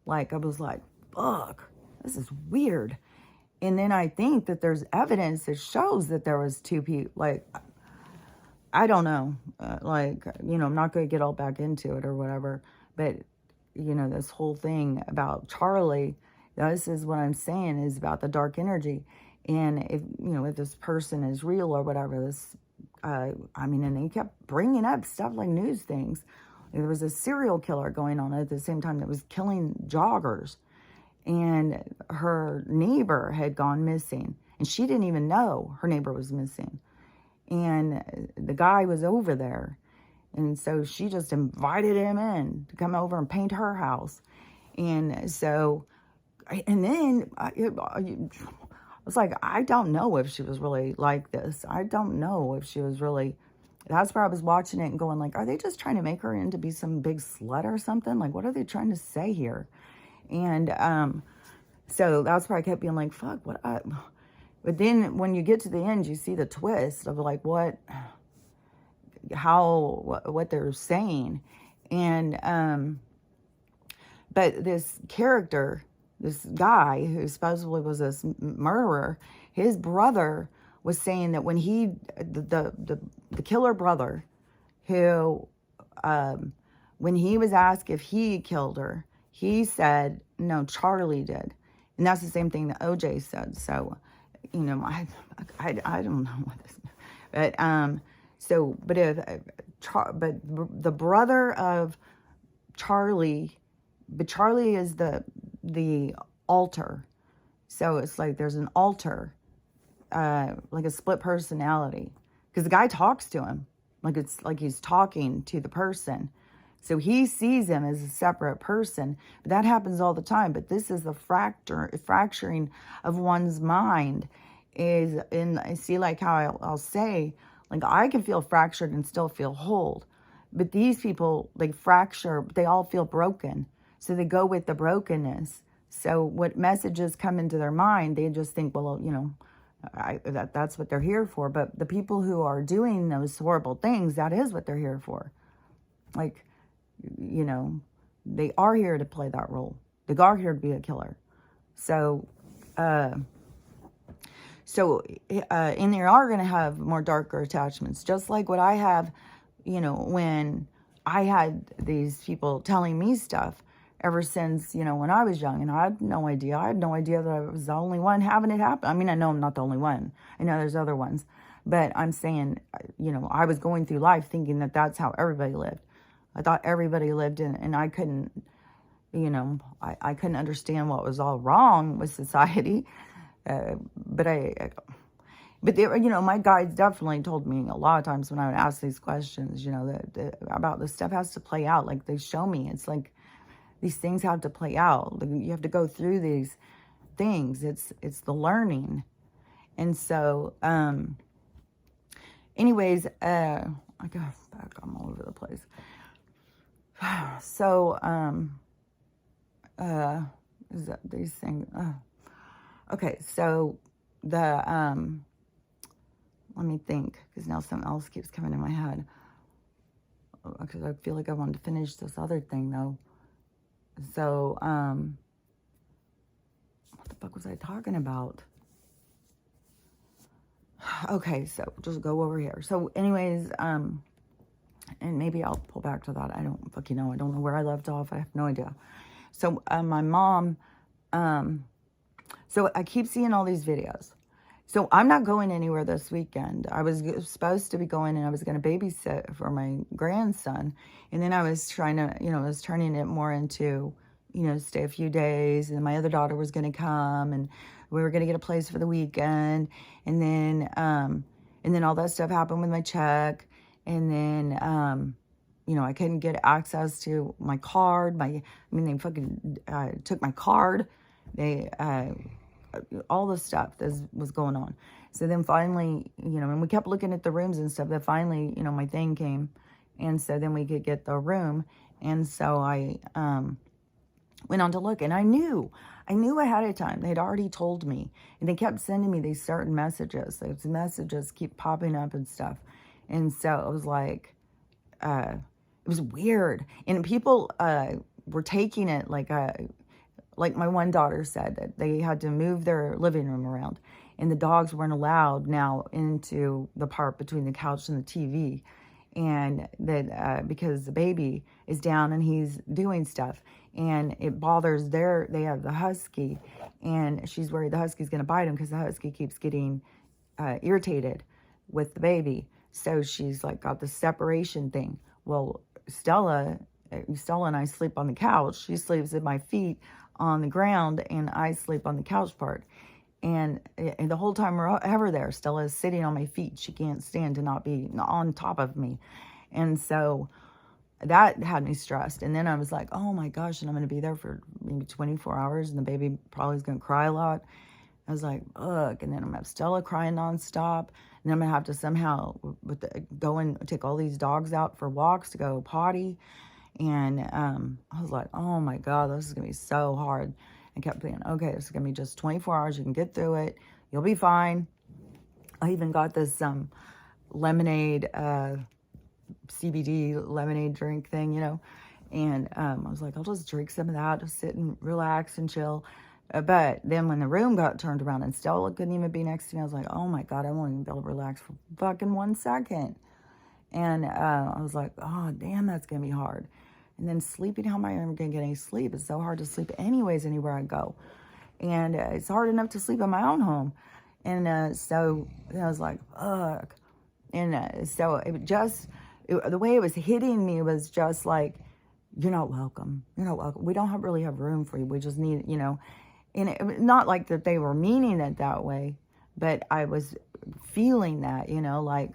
Like, I was like, fuck, this is weird. And then I think that there's evidence that shows that there was two people, like, I don't know, like, you know, I'm not going to get all back into it or whatever, but, you know, this whole thing about Charlie, this is what I'm saying, is about the dark energy. And if, you know, if this person is real or whatever, this, I mean, and they kept bringing up stuff like news things. There was a serial killer going on at the same time that was killing joggers. And her neighbor had gone missing. And she didn't even know her neighbor was missing. And the guy was over there. And so she just invited him in to come over and paint her house. And so And then I was like, I don't know if she was really like this. I don't know if she was really. That's where I was watching it and going like, are they just trying to make her into be some big slut or something? Like, what are they trying to say here? And so that's where I kept being like, fuck, what? But then when you get to the end, you see the twist of like what they're saying. And but this character, this guy who supposedly was this murderer, his brother was saying that when the killer brother, who when he was asked if he killed her, he said no, Charlie did. And that's the same thing that OJ said. So I don't know what this, but but the brother of Charlie, but Charlie is the alter. So it's like there's an alter, like a split personality, because the guy talks to him like it's like he's talking to the person. So he sees him as a separate person, but that happens all the time. But this is the fracturing of one's mind. Is in, I see, like how I'll say, like I can feel fractured and still feel whole, but these people, they fracture, they all feel broken, so they go with the brokenness. So what messages come into their mind, they just think, well, that's what they're here for. But the people who are doing those horrible things, that is what they're here for. Like, they are here to play that role. They are here to be a killer. So, and they are going to have more darker attachments, just like what I have, when I had these people telling me stuff ever since, when I was young, and I had no idea. I had no idea that I was the only one having it happen. I mean, I know I'm not the only one. I know there's other ones, but I'm saying, I was going through life thinking that that's how everybody lived. I thought everybody lived in, and I couldn't, I couldn't understand what was all wrong with society. But my guides definitely told me a lot of times when I would ask these questions, that about this stuff has to play out. Like they show me, it's like these things have to play out. Like, you have to go through these things. It's the learning. And so, anyways, I got back. I'm all over the place. So, is that these things? Okay, so let me think, because now something else keeps coming in my head. Because I feel like I wanted to finish this other thing, though. So, what the fuck was I talking about? Okay, so just go over here. So, anyways, and maybe I'll pull back to that. I don't fucking know. I don't know where I left off. I have no idea. So, my mom, so I keep seeing all these videos. So I'm not going anywhere this weekend. I was supposed to be going, and I was going to babysit for my grandson. And then I was trying to, I was turning it more into, stay a few days. And my other daughter was going to come, and we were going to get a place for the weekend. And then all that stuff happened with my check. And then, I couldn't get access to my card. They fucking took my card. They, all the stuff that was going on. So then finally, and we kept looking at the rooms and stuff, that finally, my thing came. And so then we could get the room. And so I went on to look, and I knew ahead of time. They'd already told me, and they kept sending me these certain messages. Those messages keep popping up and stuff. And so it was like, it was weird. And people were taking it like my one daughter said, that they had to move their living room around, and the dogs weren't allowed now into the part between the couch and the TV. And that because the baby is down and he's doing stuff, and it bothers they have the husky, and she's worried the husky's going to bite him because the husky keeps getting irritated with the baby. So she's like got the separation thing. Well, Stella and I sleep on the couch. She sleeps at my feet on the ground, and I sleep on the couch part. And the whole time we're ever there, Stella is sitting on my feet. She can't stand to not be on top of me. And so that had me stressed. And then I was like, oh my gosh, and I'm going to be there for maybe 24 hours and the baby probably is going to cry a lot. I was like, ugh. And then I'm going to have Stella crying nonstop. And then I'm going to have to somehow go and take all these dogs out for walks to go potty. And I was like, oh my God, this is going to be so hard. I kept thinking, okay, this is going to be just 24 hours. You can get through it. You'll be fine. I even got this lemonade, CBD lemonade drink thing, you know. And I was like, I'll just drink some of that, just sit and relax and chill. But then when the room got turned around and Stella couldn't even be next to me, I was like, oh my God, I won't even be able to relax for fucking 1 second. And I was like, oh, damn, that's going to be hard. And then sleeping, how am I ever going to get any sleep? It's so hard to sleep anyways anywhere I go. And it's hard enough to sleep in my own home. And so I was like, fuck. And so the way it was hitting me was just like, you're not welcome. You're not welcome. We don't really have room for you. We just need, you know. And not like that they were meaning it that way, but I was feeling that, you know, like.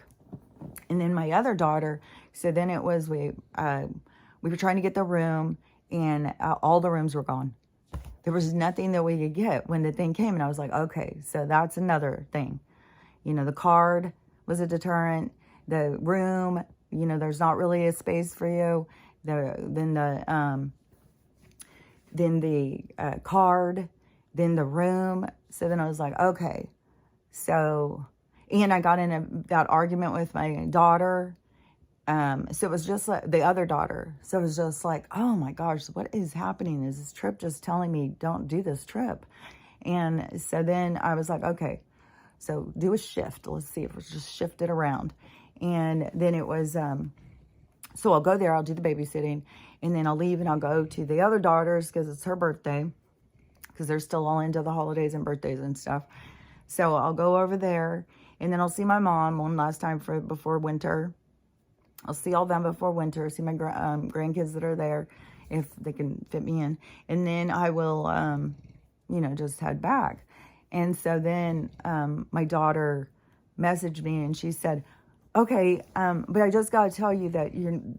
And then my other daughter, so then it was, we were trying to get the room, and all the rooms were gone. There was nothing that we could get when the thing came, and I was like, okay, so that's another thing. You know, the card was a deterrent. The room, you know, there's not really a space for you. Then the card, then the room. So then I was like, okay, so, and I got in that argument with my daughter. So it was just like the other daughter. So it was just like, oh my gosh, what is happening? Is this trip just telling me don't do this trip? And so then I was like, okay, so do a shift. Let's see if it's just shifted around. And then it was, so I'll go there, I'll do the babysitting, and then I'll leave and I'll go to the other daughter's because it's her birthday, because they're still all into the holidays and birthdays and stuff. So I'll go over there, and then I'll see my mom one last time before winter. I'll see all them before winter, see my grandkids that are there, if they can fit me in. And then I will, you know, just head back. And so then my daughter messaged me, and she said, okay, but I just got to tell you that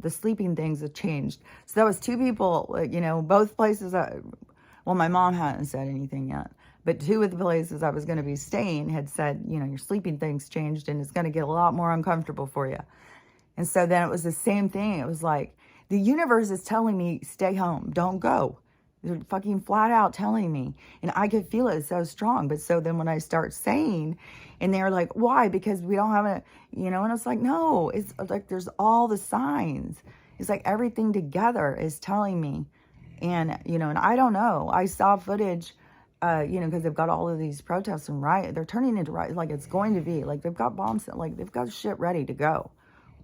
the sleeping things have changed. So that was 2 people, you know, both places. Well, my mom hadn't said anything yet, but 2 of the places I was going to be staying had said, you know, your sleeping things changed, and it's going to get a lot more uncomfortable for you. And so then it was the same thing. It was like, the universe is telling me, stay home, don't go. They're fucking flat out telling me. And I could feel it so strong. But so then when I start saying, and they're like, why? Because we don't have a, you know, and it's like, no, it's like there's all the signs. It's like everything together is telling me. And, you know, and I don't know. I saw footage, you know, because they've got all of these protests and riot. They're turning into riot, like it's going to be. Like they've got bombs, like they've got shit ready to go.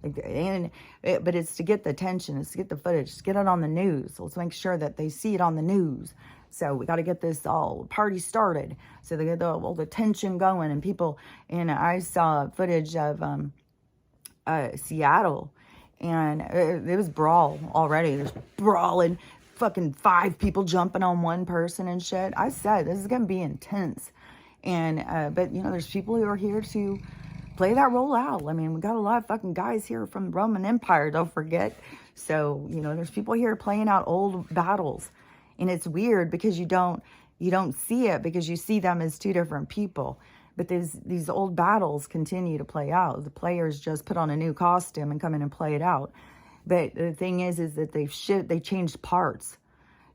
But it's to get the attention, it's to get the footage, to get it on the news. Let's make sure that they see it on the news. So we got to get this all party started, so they get all the tension going and people. And I saw footage of Seattle, and it was brawl already. There's brawling, fucking 5 people jumping on one person and shit. I said this is gonna be intense, and but you know, there's people who are here to play that role out. I mean, we got a lot of fucking guys here from the Roman Empire, don't forget. So, you know, there's people here playing out old battles. And it's weird because you don't see it, because you see them as 2 different people. But these old battles continue to play out. The players just put on a new costume and come in and play it out. But the thing is that they changed parts.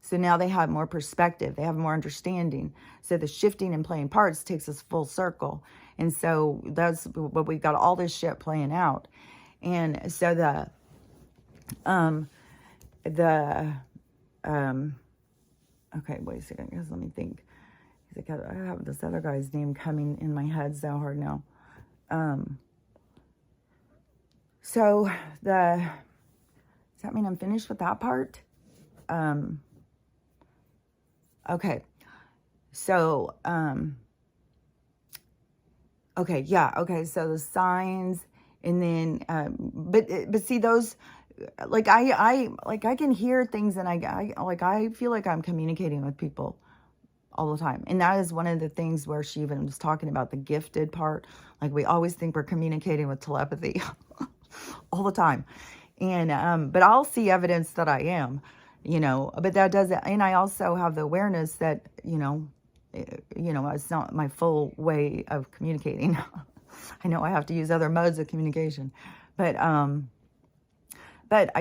So now they have more perspective. They have more understanding. So the shifting and playing parts takes us full circle. And so that's what we've got, all this shit playing out. And so okay, wait a second, guys, let me think. I have this other guy's name coming in my head so hard now. So does that mean I'm finished with that part? Okay. So, okay, yeah, okay, so the signs, and then, but see those, like I can hear things, and I feel like I'm communicating with people all the time. And that is one of the things where she even was talking about the gifted part. Like we always think we're communicating with telepathy all the time. And but I'll see evidence that I am, but that doesn't, and I also have the awareness that, it's not my full way of communicating. I know I have to use other modes of communication, but I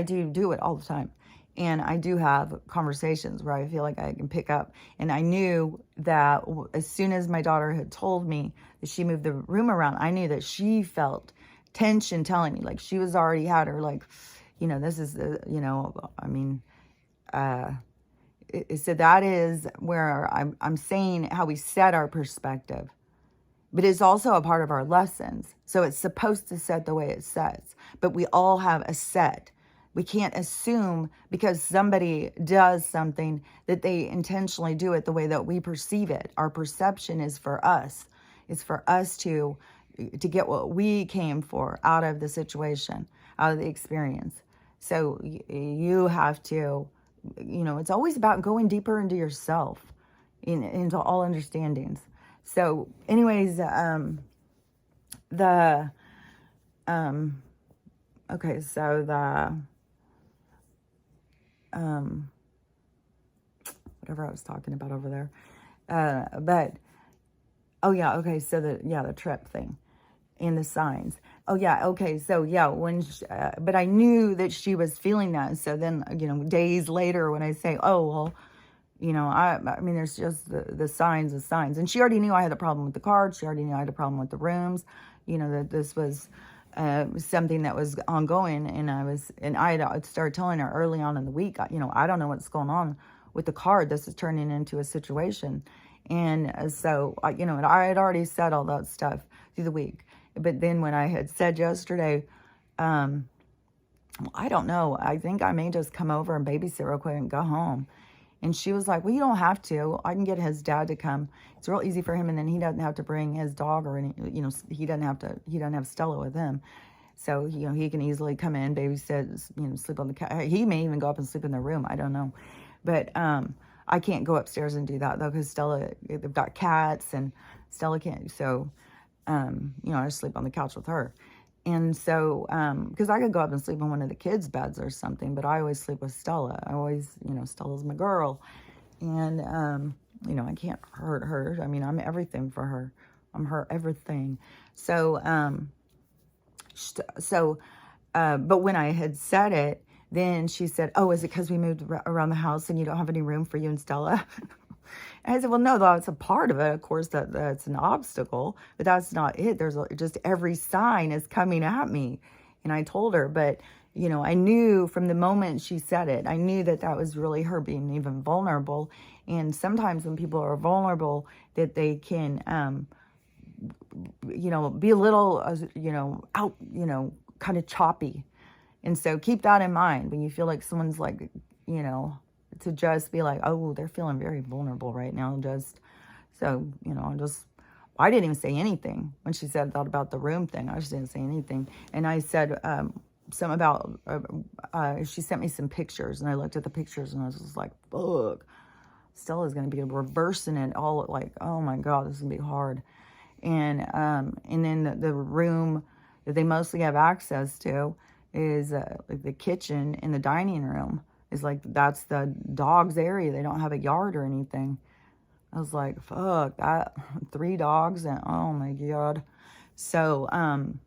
do it all the time. And I do have conversations where I feel like I can pick up. And I knew that as soon as my daughter had told me that she moved the room around, I knew that she felt tension telling me, like she was already had her, like, this is the, I mean, so that is where I'm saying how we set our perspective. But it's also a part of our lessons. So it's supposed to set the way it sets. But we all have a set. We can't assume because somebody does something that they intentionally do it the way that we perceive it. Our perception is for us. It's for us to get what we came for out of the situation, out of the experience. So you have to, it's always about going deeper into yourself, into all understandings. So anyways, okay, so whatever I was talking about over there. But, oh yeah, okay, so the trip thing and the signs. Oh yeah, okay, so yeah, but I knew that she was feeling that. So then, days later when I say, oh, well, I mean, there's just the signs. And she already knew I had a problem with the cards. She already knew I had a problem with the rooms, that this was something that was ongoing. And I had started telling her early on in the week, I don't know what's going on with the card. This is turning into a situation. And so, I had already said all that stuff through the week. But then when I had said yesterday, I don't know, I think I may just come over and babysit real quick and go home. And she was like, well, you don't have to. I can get his dad to come. It's real easy for him. And then he doesn't have to bring his dog or any, he doesn't have Stella with him. So, he can easily come in, babysit, sleep on the couch. He may even go up and sleep in the room. I don't know. But I can't go upstairs and do that though, because they've got cats and Stella can't. So, I sleep on the couch with her. And so, because I could go up and sleep in one of the kids' beds or something, but I always sleep with Stella. I always, Stella's my girl. And, I can't hurt her. I mean, I'm everything for her. I'm her everything. So, but when I had said it, then she said, oh, is it because we moved around the house and you don't have any room for you and Stella? And I said, well, no, that's a part of it. Of course, that's an obstacle, but that's not it. There's just every sign is coming at me. And I told her, but, I knew from the moment she said it, I knew that was really her being even vulnerable. And sometimes when people are vulnerable, that they can, be a little, out, kind of choppy. And so keep that in mind when you feel like someone's like, to just be like, oh, they're feeling very vulnerable right now. I didn't even say anything when she said that about the room thing. I just didn't say anything. And I said something about, she sent me some pictures and I looked at the pictures and I was just like, fuck, Stella's going to be reversing it all, like, oh my God, this is going to be hard. And then the room that they mostly have access to is like the kitchen and the dining room. Is like, that's the dog's area. They don't have a yard or anything. I was like, fuck, 3 dogs and oh my God. So, and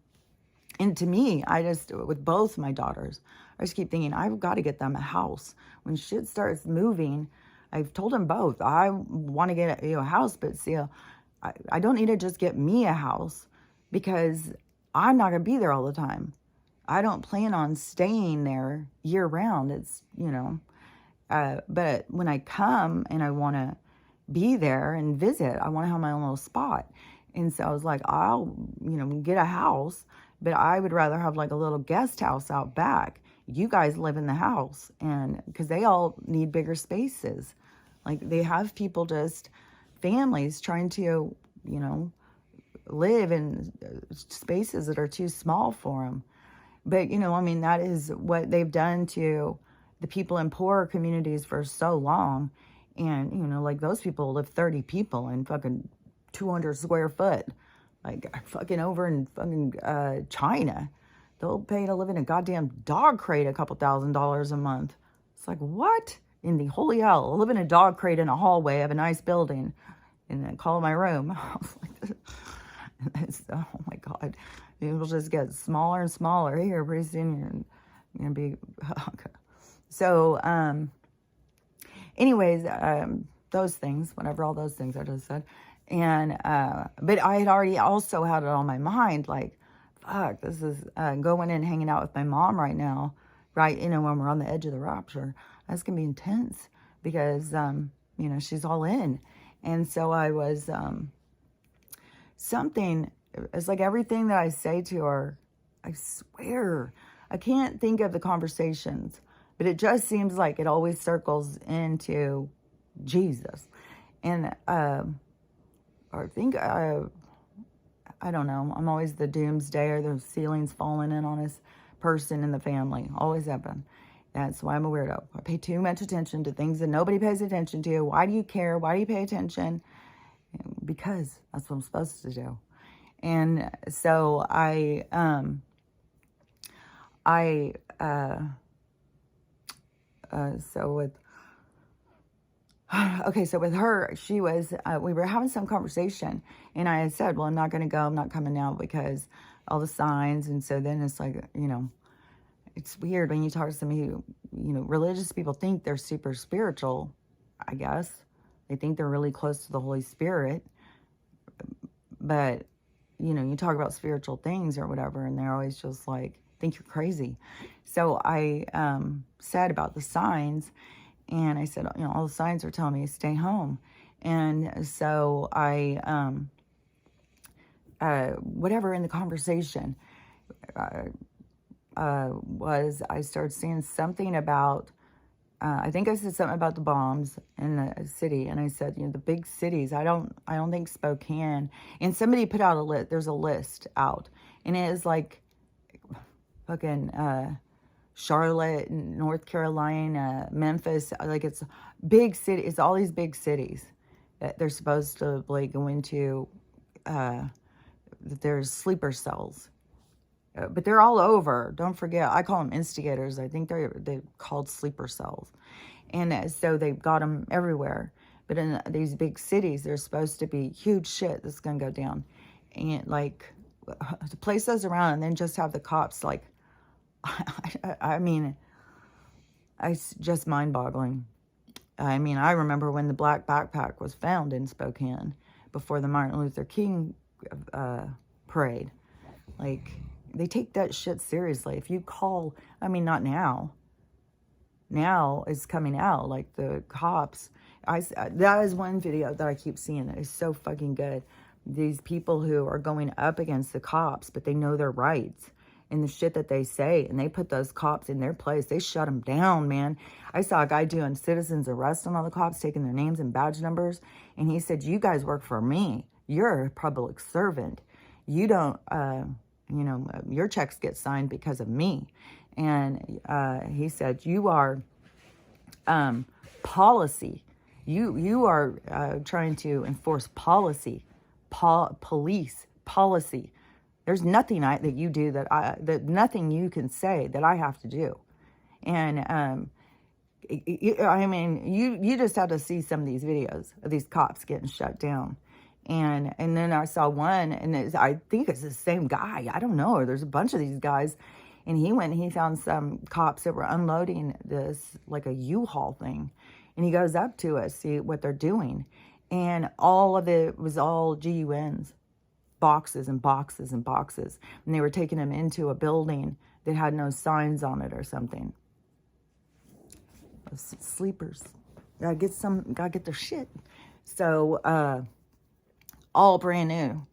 to me, with both my daughters, I just keep thinking, I've got to get them a house. When shit starts moving, I've told them both, I want to get a house, but see, I don't need to just get me a house because I'm not going to be there all the time. I don't plan on staying there year round. It's, but when I come and I want to be there and visit, I want to have my own little spot. And so I was like, I'll, get a house, but I would rather have like a little guest house out back. You guys live in the house, and because they all need bigger spaces. Like they have people, just families trying to, live in spaces that are too small for them. But, that is what they've done to the people in poorer communities for so long. And, like those people live 30 people in fucking 200 square foot. Like fucking over in fucking China. they'll pay to live in a goddamn dog crate a couple $1,000s a month. It's like, what in the holy hell? I'll live in a dog crate in a hallway of a nice building and then call it my room. I was like, oh my God. It'll just get smaller and smaller here. Pretty soon you're going to be... So, anyways, those things, whatever, all those things I just said. And, but I had already also had it on my mind, like, fuck, this is going and hanging out with my mom right now, right? You know, when we're on the edge of the rapture, that's going to be intense because, you know, she's all in. And so I was, it's like everything that I say to her, I swear, I can't think of the conversations, but it just seems like it always circles into Jesus. And, I think, I don't know. I'm always the doomsdayer. The ceiling's falling in on this person in the family. Always happen. That's why I'm a weirdo. I pay too much attention to things that nobody pays attention to. Why do you care? Why do you pay attention? Because that's what I'm supposed to do. And so so with her, she was, we were having some conversation, and I had said, well, I'm not going to go, I'm not coming now because all the signs. And so then it's like, you know, it's weird when you talk to somebody who, you know, religious people think they're super spiritual, I guess. They think they're really close to the Holy Spirit. But, you know, you talk about spiritual things or whatever, and they're always just like, think you're crazy. So I said about the signs, and I said, you know, all the signs are telling me to stay home. And so I, whatever in the conversation was, I started seeing something about, I think I said something about the bombs in the city. And I said, you know, the big cities, I don't think Spokane. And somebody put out a list, there's a list out. And it is like fucking, Charlotte, North Carolina, Memphis, like it's big city. It's all these big cities that they're supposed to like go into. There's sleeper cells, but they're all over. Don't forget, I call them instigators. I think they're called sleeper cells, and so they've got them everywhere. But in these big cities, there's supposed to be huge shit that's gonna go down, and like to place those around, and then just have the cops like. I mean, it's just mind-boggling. I mean, I remember when the black backpack was found in Spokane before the Martin Luther King parade. Like, they take that shit seriously. If you call, I mean, not now. Now it's coming out, like the cops. That is one video that I keep seeing that is so fucking good. These people who are going up against the cops, but they know their rights. And the shit that they say, and they put those cops in their place. They shut them down, man. I saw a guy doing citizens arrest on all the cops, taking their names and badge numbers, and he said, you guys work for me. You're a public servant. You don't, you know, your checks get signed because of me. And he said, you are policy. You are trying to enforce policy, police policy. There's nothing that you do that nothing you can say that I have to do. And, I mean, you just have to see some of these videos of these cops getting shut down. And then I saw one, and I think it's the same guy. I don't know. There's a bunch of these guys. And he found some cops that were unloading this, like a U-Haul thing. And he goes up to us, see what they're doing. And all of it was all GUNs. Boxes and boxes and boxes, and they were taking them into a building that had no signs on it or something. Sleepers, gotta get their shit. So all brand new.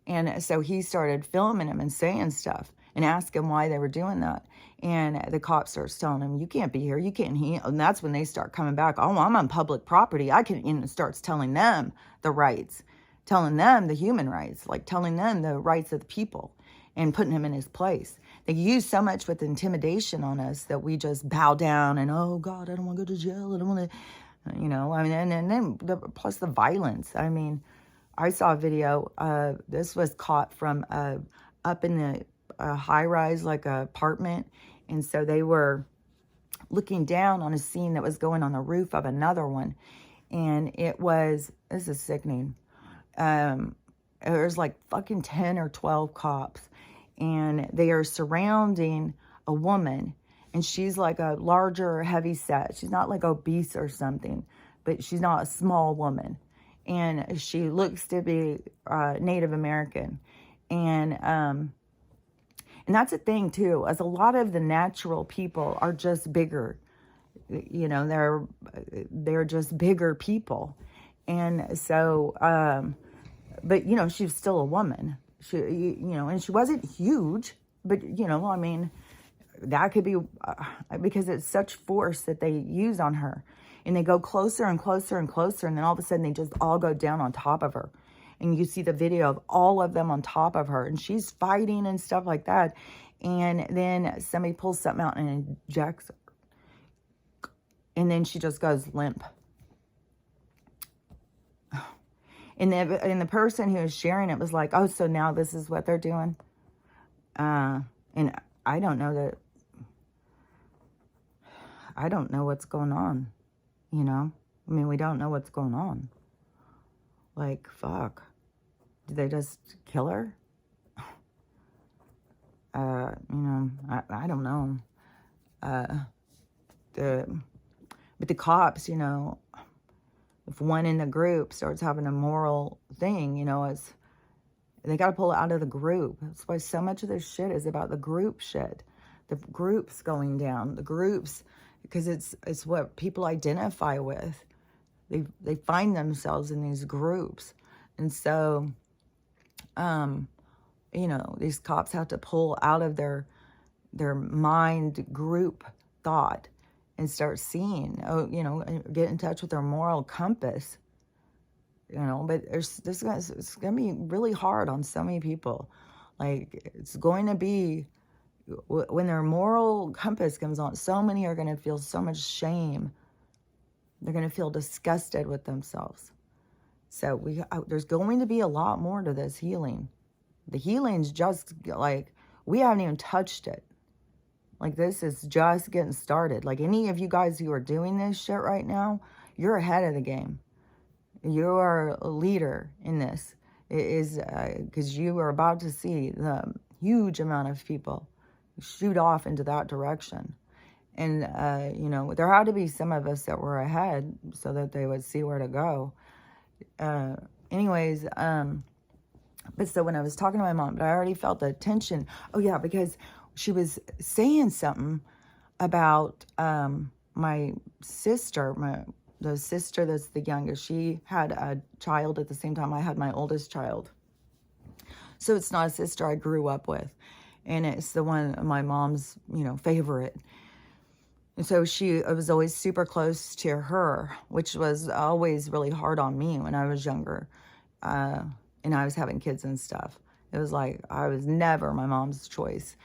And so he started filming him and saying stuff and asking why they were doing that. And the cop starts telling him, you can't be here, you can't hear. And that's when they start coming back. Oh, I'm on public property, I can, and starts telling them the rights, telling them the human rights, like telling them the rights of the people and putting him in his place. They use so much with intimidation on us that we just bow down and, oh God, I don't want to go to jail. I don't want to, you know, I mean, and then plus the violence. I mean, I saw a video, this was caught from up in the a high-rise, like a apartment. And so they were looking down on a scene that was going on the roof of another one. And this is sickening. There's like fucking 10 or 12 cops. And they are surrounding a woman. And she's like a larger, heavy set. She's not like obese or something. But she's not a small woman. And she looks to be Native American. And that's a thing too, as a lot of the natural people are just bigger. You know, they're just bigger people. And so, but you know, she's still a woman. You know, and she wasn't huge, but you know, I mean, that could be because it's such force that they use on her. And they go closer and closer and closer, and then all of a sudden they just all go down on top of her. And you see the video of all of them on top of her, and she's fighting and stuff like that. And then somebody pulls something out and injects her. And then she just goes limp. And the person who was sharing it was like, oh, so now this is what they're doing? And I don't know what's going on, you know? I mean, we don't know what's going on. Like, fuck. Did they just kill her? You know, I don't know. But the cops, you know, if one in the group starts having a moral thing, you know, they got to pull it out of the group. That's why so much of this shit is about the group shit. The groups going down, the groups, because it's what people identify with. They find themselves in these groups. And so, you know, these cops have to pull out of their mind group thought and start seeing, you know, get in touch with their moral compass, you know. But it's going to be really hard on so many people. Like, it's going to be, when their moral compass comes on, so many are going to feel so much shame. They're going to feel disgusted with themselves. So there's going to be a lot more to this healing. The healing's just like, we haven't even touched it. Like, this is just getting started. Like, any of you guys who are doing this shit right now, you're ahead of the game. You are a leader in this. It is because you are about to see the huge amount of people shoot off into that direction. And, you know, there had to be some of us that were ahead so that they would see where to go. Anyways, but so when I was talking to my mom, but I already felt the tension. Oh, yeah, because she was saying something about my sister, the sister that's the youngest. She had a child at the same time I had my oldest child. So it's not a sister I grew up with. And it's the one, my mom's, you know, favorite. And so I was always super close to her, which was always really hard on me when I was younger. And I was having kids and stuff. It was like, I was never my mom's choice.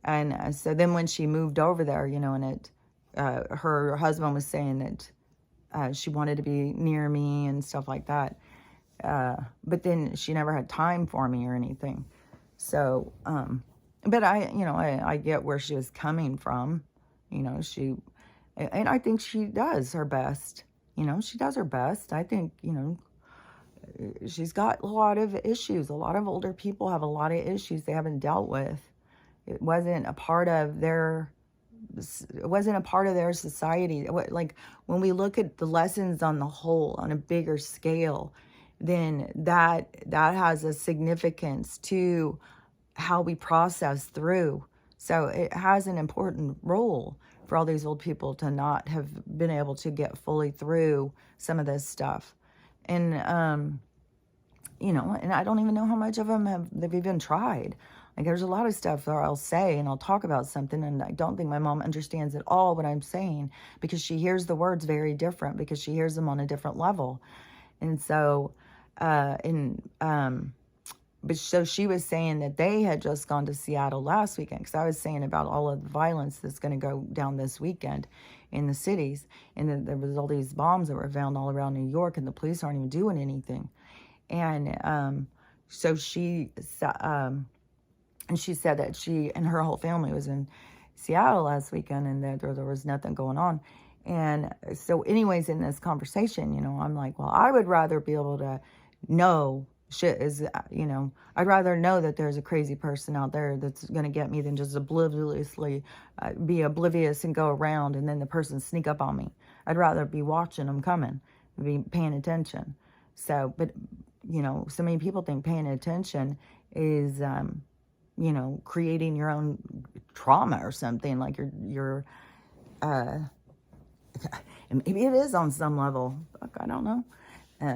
And so then when she moved over there, you know, and her husband was saying that she wanted to be near me and stuff like that. But then she never had time for me or anything. So, but I get where she was coming from. You know, and I think she does her best. You know, she does her best. I think, you know, she's got a lot of issues. A lot of older people have a lot of issues they haven't dealt with. It wasn't a part of their society. Like, when we look at the lessons on the whole, on a bigger scale, then that has a significance to how we process through. So it has an important role for all these old people to not have been able to get fully through some of this stuff. And, you know, and I don't even know how much of them they've even tried. Like, there's a lot of stuff that I'll say and I'll talk about something, and I don't think my mom understands at all what I'm saying, because she hears the words very different, because she hears them on a different level. And so, but so she was saying that they had just gone to Seattle last weekend, because I was saying about all of the violence that's going to go down this weekend in the cities. And then there was all these bombs that were found all around New York, and the police aren't even doing anything. And so she And she said that she and her whole family was in Seattle last weekend and that there was nothing going on. And so anyways, in this conversation, I'm like, well, I would rather be able to know shit is, I'd rather know that there's a crazy person out there that's going to get me than just obliviously be oblivious and go around and then the person sneak up on me. I'd rather be watching them coming, be paying attention. So, but, so many people think paying attention is, creating your own trauma or something, like you're and maybe it is on some level. Fuck, I don't know.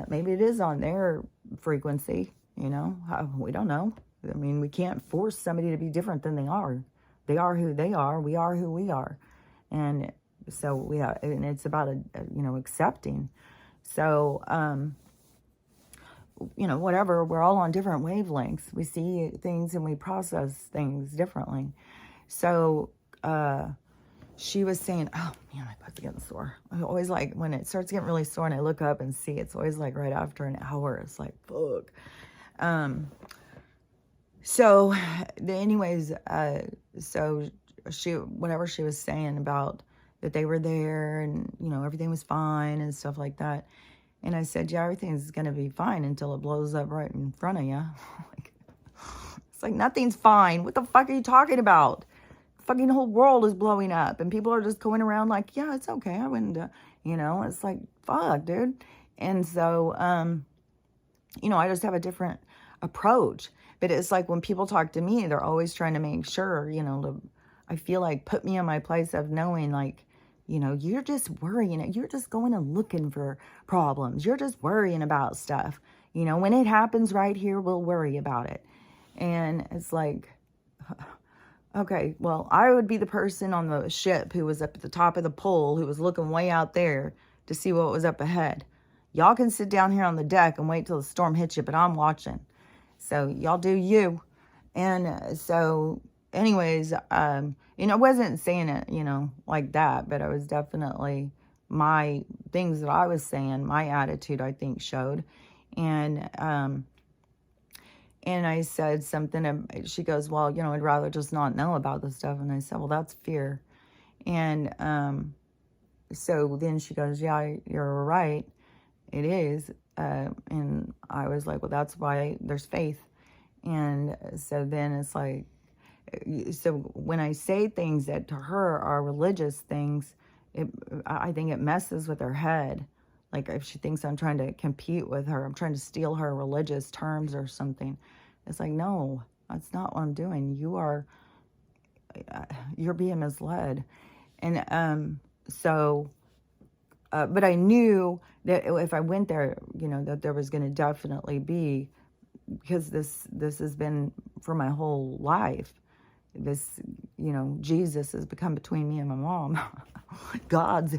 Maybe it is on their frequency, we don't know. I mean, we can't force somebody to be different than they are. They are who they are. We are who we are. And so and it's about, accepting. So, whatever, we're all on different wavelengths. We see things and we process things differently. So, she was saying, oh man, my butt's getting sore. I always like when it starts getting really sore and I look up and see it's always like right after an hour. It's like, fuck. So anyways, so whatever she was saying about that they were there and, everything was fine and stuff like that. And I said, yeah, everything's going to be fine until it blows up right in front of you. It's like, nothing's fine. What the fuck are you talking about? Fucking whole world is blowing up and people are just going around like, yeah, it's okay. I wouldn't, it's like, fuck, dude. And so, I just have a different approach. But it's like when people talk to me, they're always trying to make sure, I feel like put me in my place of knowing like, you're just worrying. You're just going and looking for problems. You're just worrying about stuff. When it happens right here, we'll worry about it. And it's like, okay, well, I would be the person on the ship who was up at the top of the pole, who was looking way out there to see what was up ahead. Y'all can sit down here on the deck and wait till the storm hits you, but I'm watching. So y'all do you. And so anyways, I wasn't saying it, like that, but I was definitely my things that I was saying, my attitude, I think showed. And I said something, she goes, well, I'd rather just not know about this stuff. And I said, well, that's fear. And so then she goes, yeah, you're right. It is. And I was like, well, that's why there's faith. And so then it's like, so when I say things that to her are religious things, I think it messes with her head. Like if she thinks I'm trying to compete with her, I'm trying to steal her religious terms or something. It's like, no, that's not what I'm doing. You're being misled. And but I knew that if I went there, that there was going to definitely be, because this has been for my whole life. This, Jesus has become between me and my mom. God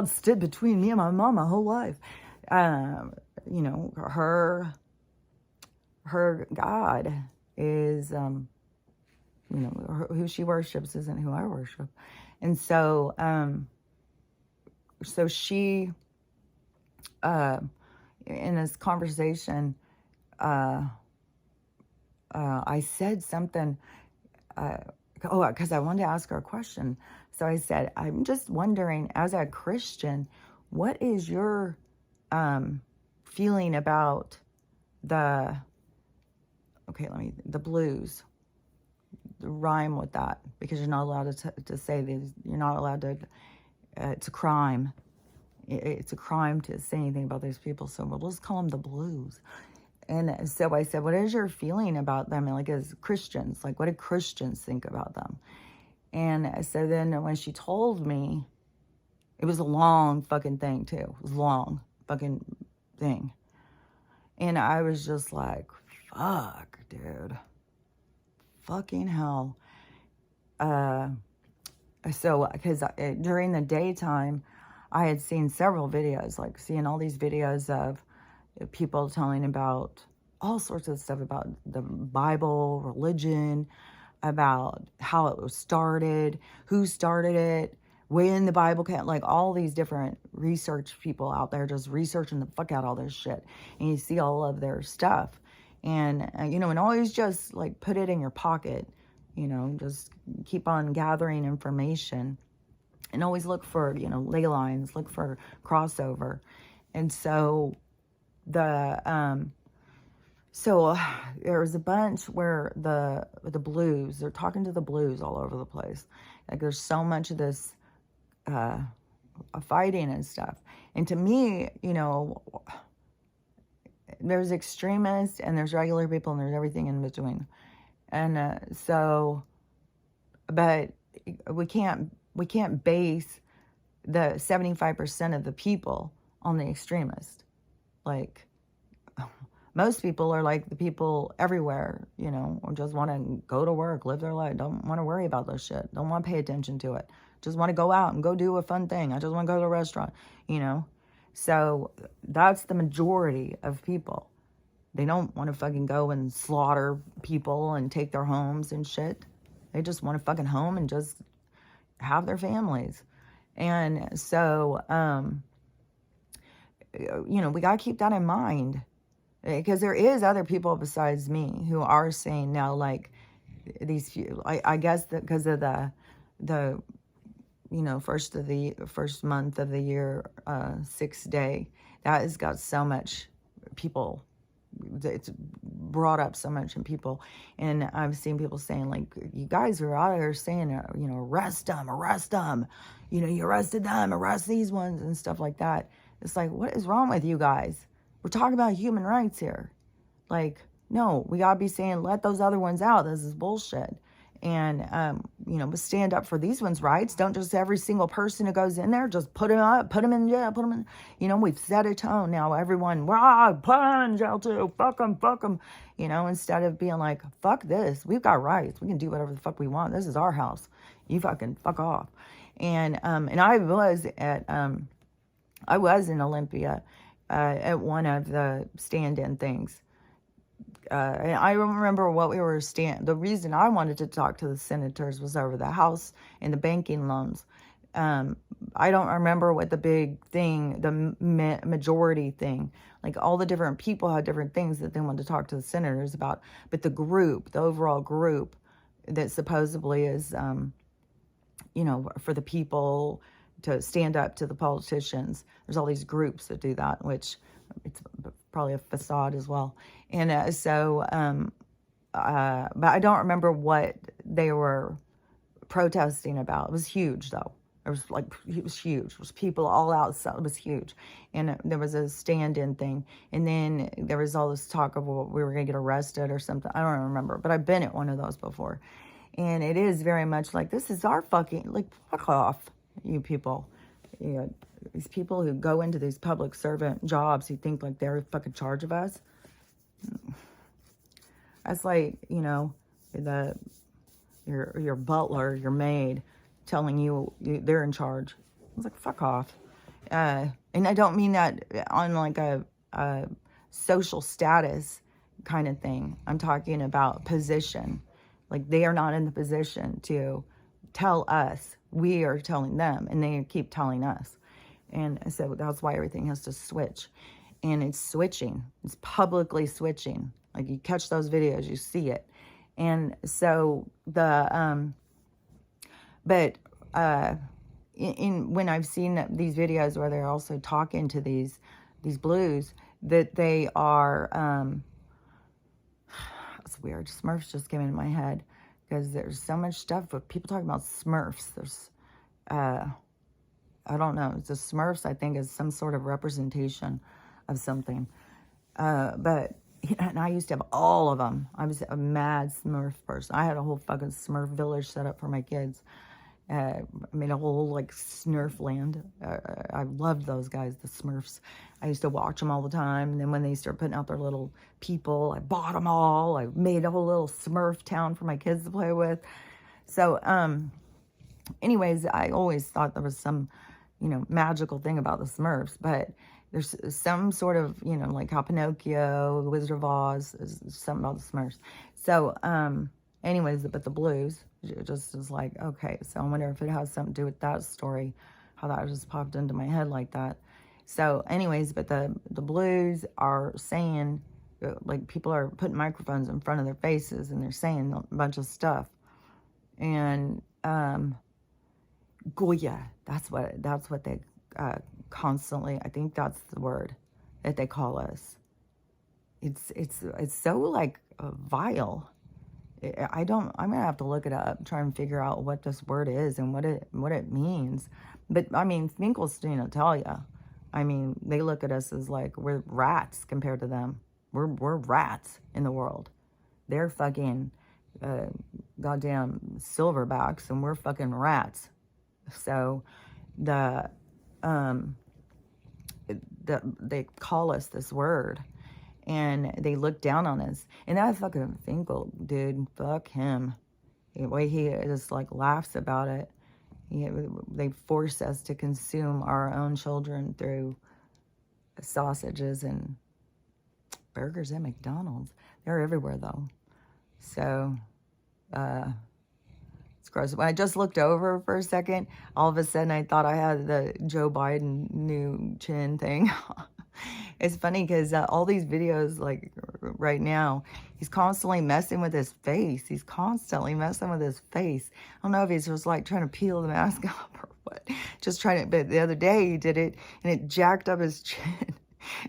stood between me and my mom my whole life. Her God is, who she worships isn't who I worship. And so, so she, in this conversation, I said something, because I wanted to ask her a question. So I said, I'm just wondering, as a Christian, what is your feeling about the blues? The rhyme with that, because you're not allowed to say this. You're not allowed to, it's a crime. It's a crime to say anything about those people. So we'll just call them the blues. And so I said, what is your feeling about them? And like as Christians, like what do Christians think about them? And so then when she told me, it was a long fucking thing too. It was a long fucking thing. And I was just like, fuck, dude. Fucking hell. So, because during the daytime, I had seen several videos, like seeing all these videos of people telling about all sorts of stuff about the Bible, religion, about how it was started, who started it, when the Bible came, like all these different research people out there just researching the fuck out all this shit. And you see all of their stuff. And, and always just like put it in your pocket, just keep on gathering information and always look for, ley lines, look for crossover. And so there was a bunch where the blues, they're talking to the blues all over the place. Like there's so much of this fighting and stuff. And to me, there's extremists and there's regular people and there's everything in between. And but we can't base the 75% of the people on the extremist. Like most people are like the people everywhere, or just want to go to work, live their life, don't want to worry about this shit, don't want to pay attention to it, just want to go out and go do a fun thing. I just want to go to a restaurant, So that's the majority of people. They don't want to fucking go and slaughter people and take their homes and shit. They just want to fucking home and just have their families. And so, we got to keep that in mind. Because there is other people besides me who are saying now, like, these few, I guess that because of the first month of the year, 6th day, that has got so much people, it's brought up so much in people. And I've seen people saying, like, you guys are out there saying, arrest them, you arrested them, arrest these ones and stuff like that. It's like, what is wrong with you guys? We're talking about human rights here. Like, no, we gotta be saying, let those other ones out. This is bullshit. And, but stand up for these ones' rights. Don't just every single person who goes in there, just put them up, put them in jail, put them in, we've set a tone now. Everyone, put them in jail too. Fuck them, instead of being like, fuck this. We've got rights. We can do whatever the fuck we want. This is our house. You fucking fuck off. And I was in Olympia, at one of the stand-in things. And I remember what we were the reason I wanted to talk to the senators was over the House and the banking loans. I don't remember what the big thing, the majority thing, like all the different people had different things that they wanted to talk to the senators about. But the overall group that supposedly is, for the people to stand up to the politicians. There's all these groups that do that, which it's probably a facade as well. And but I don't remember what they were protesting about. It was huge, though. It was huge. It was people all outside. It was huge. And there was a stand-in thing. And then there was all this talk of, well, we were going to get arrested or something. I don't remember, but I've been at one of those before. And it is very much like, this is our fucking, like, fuck off, you people. These people who go into these public servant jobs who think like they're in fucking charge of us. That's like, your butler, your maid telling you they're in charge. I was like, fuck off. And I don't mean that on like a social status kind of thing. I'm talking about position. Like, they are not in the position to tell us. We are telling them, and they keep telling us. And so that's why everything has to switch. And it's switching. It's publicly switching. Like, you catch those videos, you see it. And so when I've seen these videos where they're also talking to these blues, that they are, it's weird. Smurfs just came into my head because there's so much stuff with people talking about Smurfs. There's, I don't know. The Smurfs, I think, is some sort of representation of something. But and I used to have all of them. I was a mad Smurf person. I had a whole fucking Smurf village set up for my kids. I made a whole, like, Smurf land. I loved those guys, the Smurfs. I used to watch them all the time. And then when they started putting out their little people, I bought them all. I made a whole little Smurf town for my kids to play with. So, anyways, I always thought there was some, magical thing about the Smurfs. But there's some sort of, like how Pinocchio, the Wizard of Oz, is something about the Smurfs. So, anyways, but the blues, it just is like, okay, so I wonder if it has something to do with that story, how that just popped into my head like that. So anyways, but the blues are saying like people are putting microphones in front of their faces and they're saying a bunch of stuff. And Goya, that's what they constantly, I think that's the word that they call us. It's so like vile. I'm gonna have to look it up, try and figure out what this word is and what it means. But I mean, Finkelstein will tell you. I mean, they look at us as like we're rats compared to them. We're rats in the world. They're fucking goddamn silverbacks, and we're fucking rats. So they call us this word, and they look down on us. And that fucking Finkel, dude, fuck him. The way he just like laughs about it. They force us to consume our own children through sausages and burgers at McDonald's. They're everywhere though. So it's gross. When I just looked over for a second, all of a sudden I thought I had the Joe Biden new chin thing. It's funny because all these videos, like right now, he's constantly messing with his face. He's constantly messing with his face. I don't know if he's just like trying to peel the mask off or what. Just trying to, but the other day he did it and it jacked up his chin.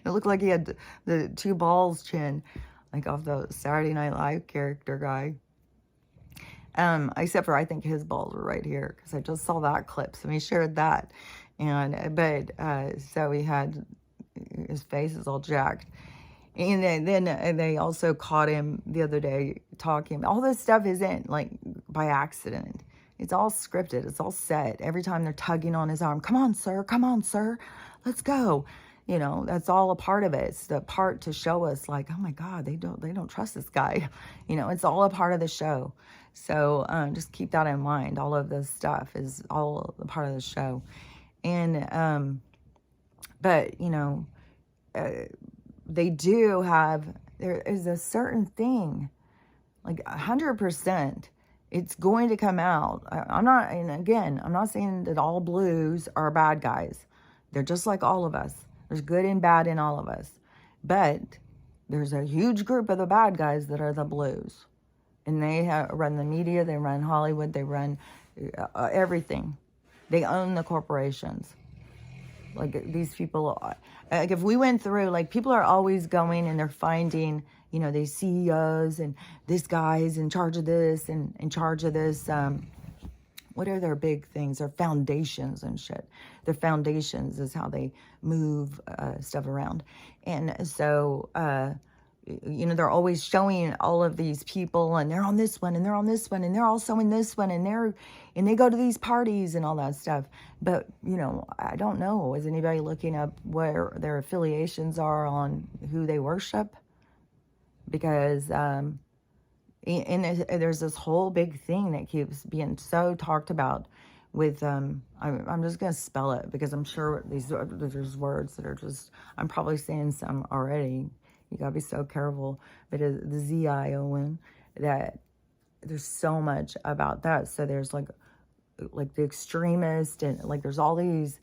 It looked like he had the two balls chin, like off the Saturday Night Live character guy. Except for I think his balls were right here because I just saw that clip. So he shared that. So he had, his face is all jacked. And then they also caught him the other day talking. All this stuff isn't like by accident. It's all scripted. It's all set. Every time they're tugging on his arm, come on, sir, let's go. You know, that's all a part of it. It's the part to show us like, oh my God, they don't trust this guy. You know, it's all a part of the show. So just keep that in mind. All of this stuff is all a part of the show. And, but, you know, they do have, there is a certain thing, like 100%, it's going to come out. I'm not, and again, I'm not saying that all blues are bad guys. They're just like all of us. There's good and bad in all of us. But there's a huge group of the bad guys that are the blues. And they run the media, they run Hollywood, they run everything. They own the corporations. Like these people, like if we went through, like people are always going and they're finding, you know, these CEOs and this guy is in charge of this and in charge of this. What are their big things? Their foundations and shit. Their foundations is how they move stuff around. And so, you know, they're always showing all of these people and they're on this one and they're on this one and they're also in this one and they go to these parties and all that stuff. But, you know, I don't know. Is anybody looking up where their affiliations are on who they worship? Because, and there's this whole big thing that keeps being so talked about with, I'm just going to spell it because I'm sure there's words that are just, I'm probably saying some already. You gotta be so careful. But the ZION, that there's so much about that. So there's like the extremist and like there's all these,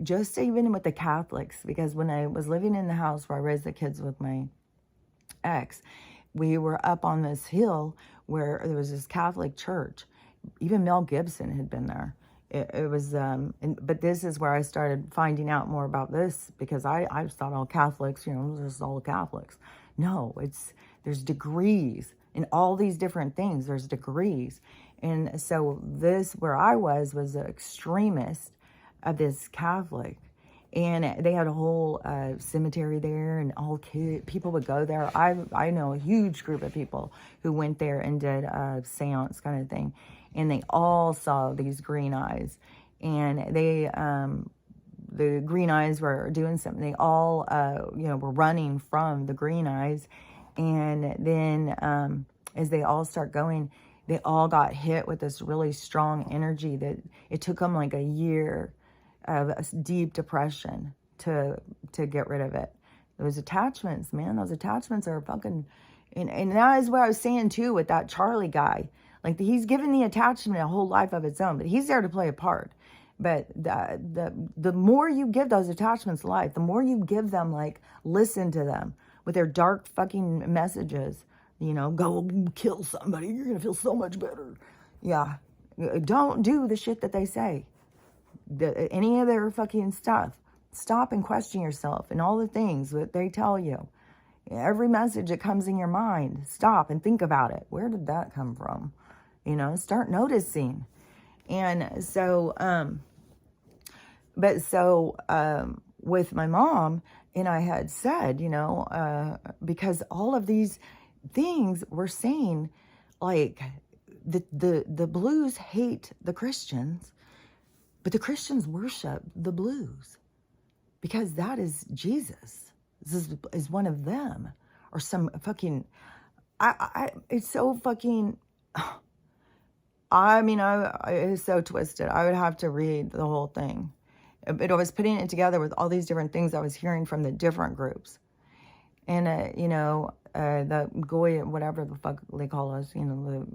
just even with the Catholics, because when I was living in the house where I raised the kids with my ex, we were up on this hill where there was this Catholic church. Even Mel Gibson had been there. It was, but this is where I started finding out more about this because I just thought all Catholics, you know, there's all Catholics. No, there's degrees in all these different things. There's degrees. And so this, where I was an extremist of this Catholic. And they had a whole cemetery there and all people would go there. I know a huge group of people who went there and did a seance kind of thing. And they all saw these green eyes. And they, the green eyes were doing something. They all, you know, were running from the green eyes. And then as they all start going, they all got hit with this really strong energy that it took them like a year of a deep depression to get rid of it. Those attachments, man, those attachments are fucking, and that is what I was saying too with that Charlie guy. Like he's given the attachment a whole life of its own, but he's there to play a part. But the more you give those attachments life, the more you give them, like, listen to them. with their dark fucking messages. You know, go kill somebody. You're going to feel so much better. Yeah. Don't do the shit that they say. Any of their fucking stuff. Stop and question yourself and all the things that they tell you. Every message that comes in your mind, stop and think about it. Where did that come from? You know, start noticing. And so, with my mom, and I had said, you know, because all of these things were saying, like, the blues hate the Christians, but the Christians worship the blues because that is Jesus. This is one of them, or some fucking. It's so fucking. I mean, it's so twisted. I would have to read the whole thing. But I was putting it together with all these different things I was hearing from the different groups. And, you know, the Goy, whatever the fuck they call us, you know,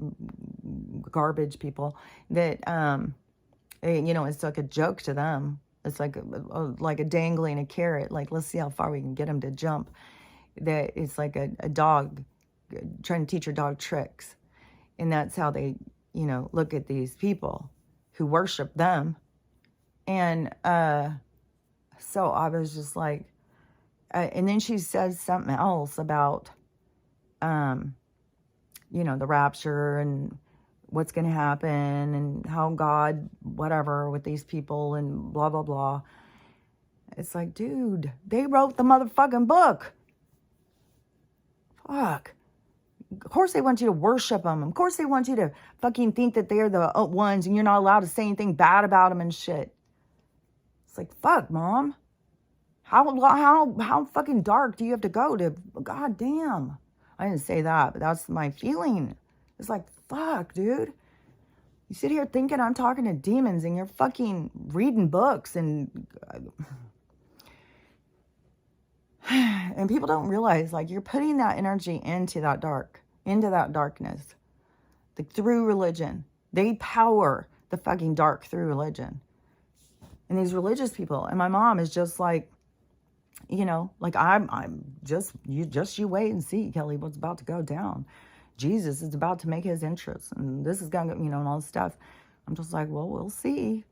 the garbage people, that, you know, it's like a joke to them. It's like a dangling a carrot. Like, let's see how far we can get them to jump. That it's like a dog trying to teach your dog tricks. And that's how they, you know, look at these people who worship them. And so I was just like, and then she says something else about, you know, the rapture and what's going to happen and how God, whatever, with these people and blah, blah, blah. It's like, dude, they wrote the motherfucking book. Fuck. Of course they want you to worship them. Of course they want you to fucking think that they're the ones and you're not allowed to say anything bad about them and shit. It's like, fuck, Mom. How fucking dark do you have to go to, god damn. I didn't say that, but that's my feeling. It's like, fuck, dude. You sit here thinking I'm talking to demons and you're fucking reading books and people don't realize, like, you're putting that energy into that darkness. Like, through religion. They power the fucking dark through religion. And these religious people, and my mom is just like, you know, like, I'm just you wait and see, Kelly, what's about to go down. Jesus is about to make his entrance, and this is gonna, you know, and all this stuff. I'm just like, well, we'll see.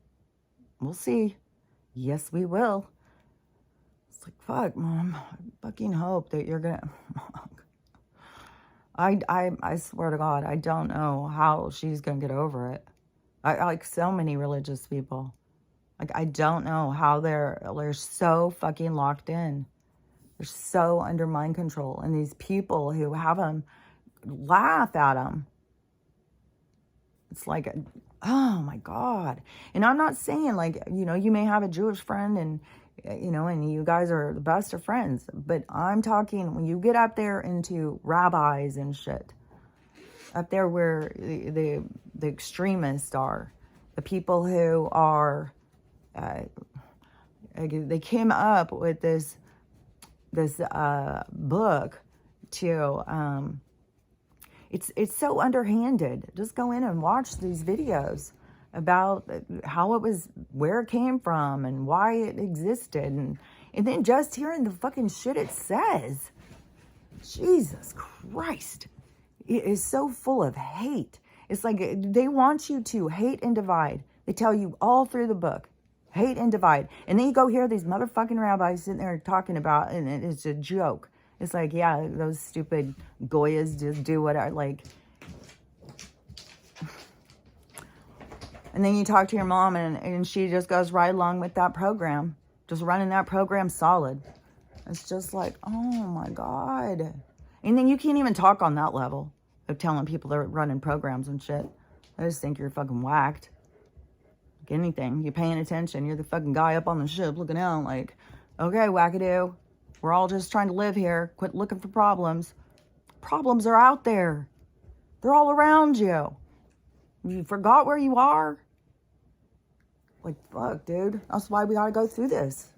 Yes, we will. It's like, fuck, Mom, I fucking hope that you're gonna. I swear to God, I don't know how she's gonna get over it. I like so many religious people. Like, I don't know how they're so fucking locked in. They're so under mind control. And these people who have them laugh at them. It's like, oh my God. And I'm not saying, like, you know, you may have a Jewish friend and, you know, and you guys are the best of friends. But I'm talking when you get up there into rabbis and shit. Up there where the extremists are. The people who are... they came up with this book to it's so underhanded. Just go in and watch these videos about how it was, where it came from and why it existed, and then just hearing the fucking shit it says. Jesus Christ, it is so full of hate. It's like they want you to hate and divide. They tell you all through the book. Hate and divide. And then you go hear these motherfucking rabbis sitting there talking about, and it's a joke. It's like, yeah, those stupid Goyas just do whatever, like. And then you talk to your mom, and she just goes right along with that program. Just running that program solid. It's just like, oh my God. And then you can't even talk on that level of telling people they're running programs and shit. I just think you're fucking whacked. Anything, you're paying attention, you're the fucking guy up on the ship looking out like, okay, wackadoo, we're all just trying to live here, quit looking for problems. Problems are out there, they're all around you. You forgot where you are? Like, fuck, dude, that's why we gotta go through this.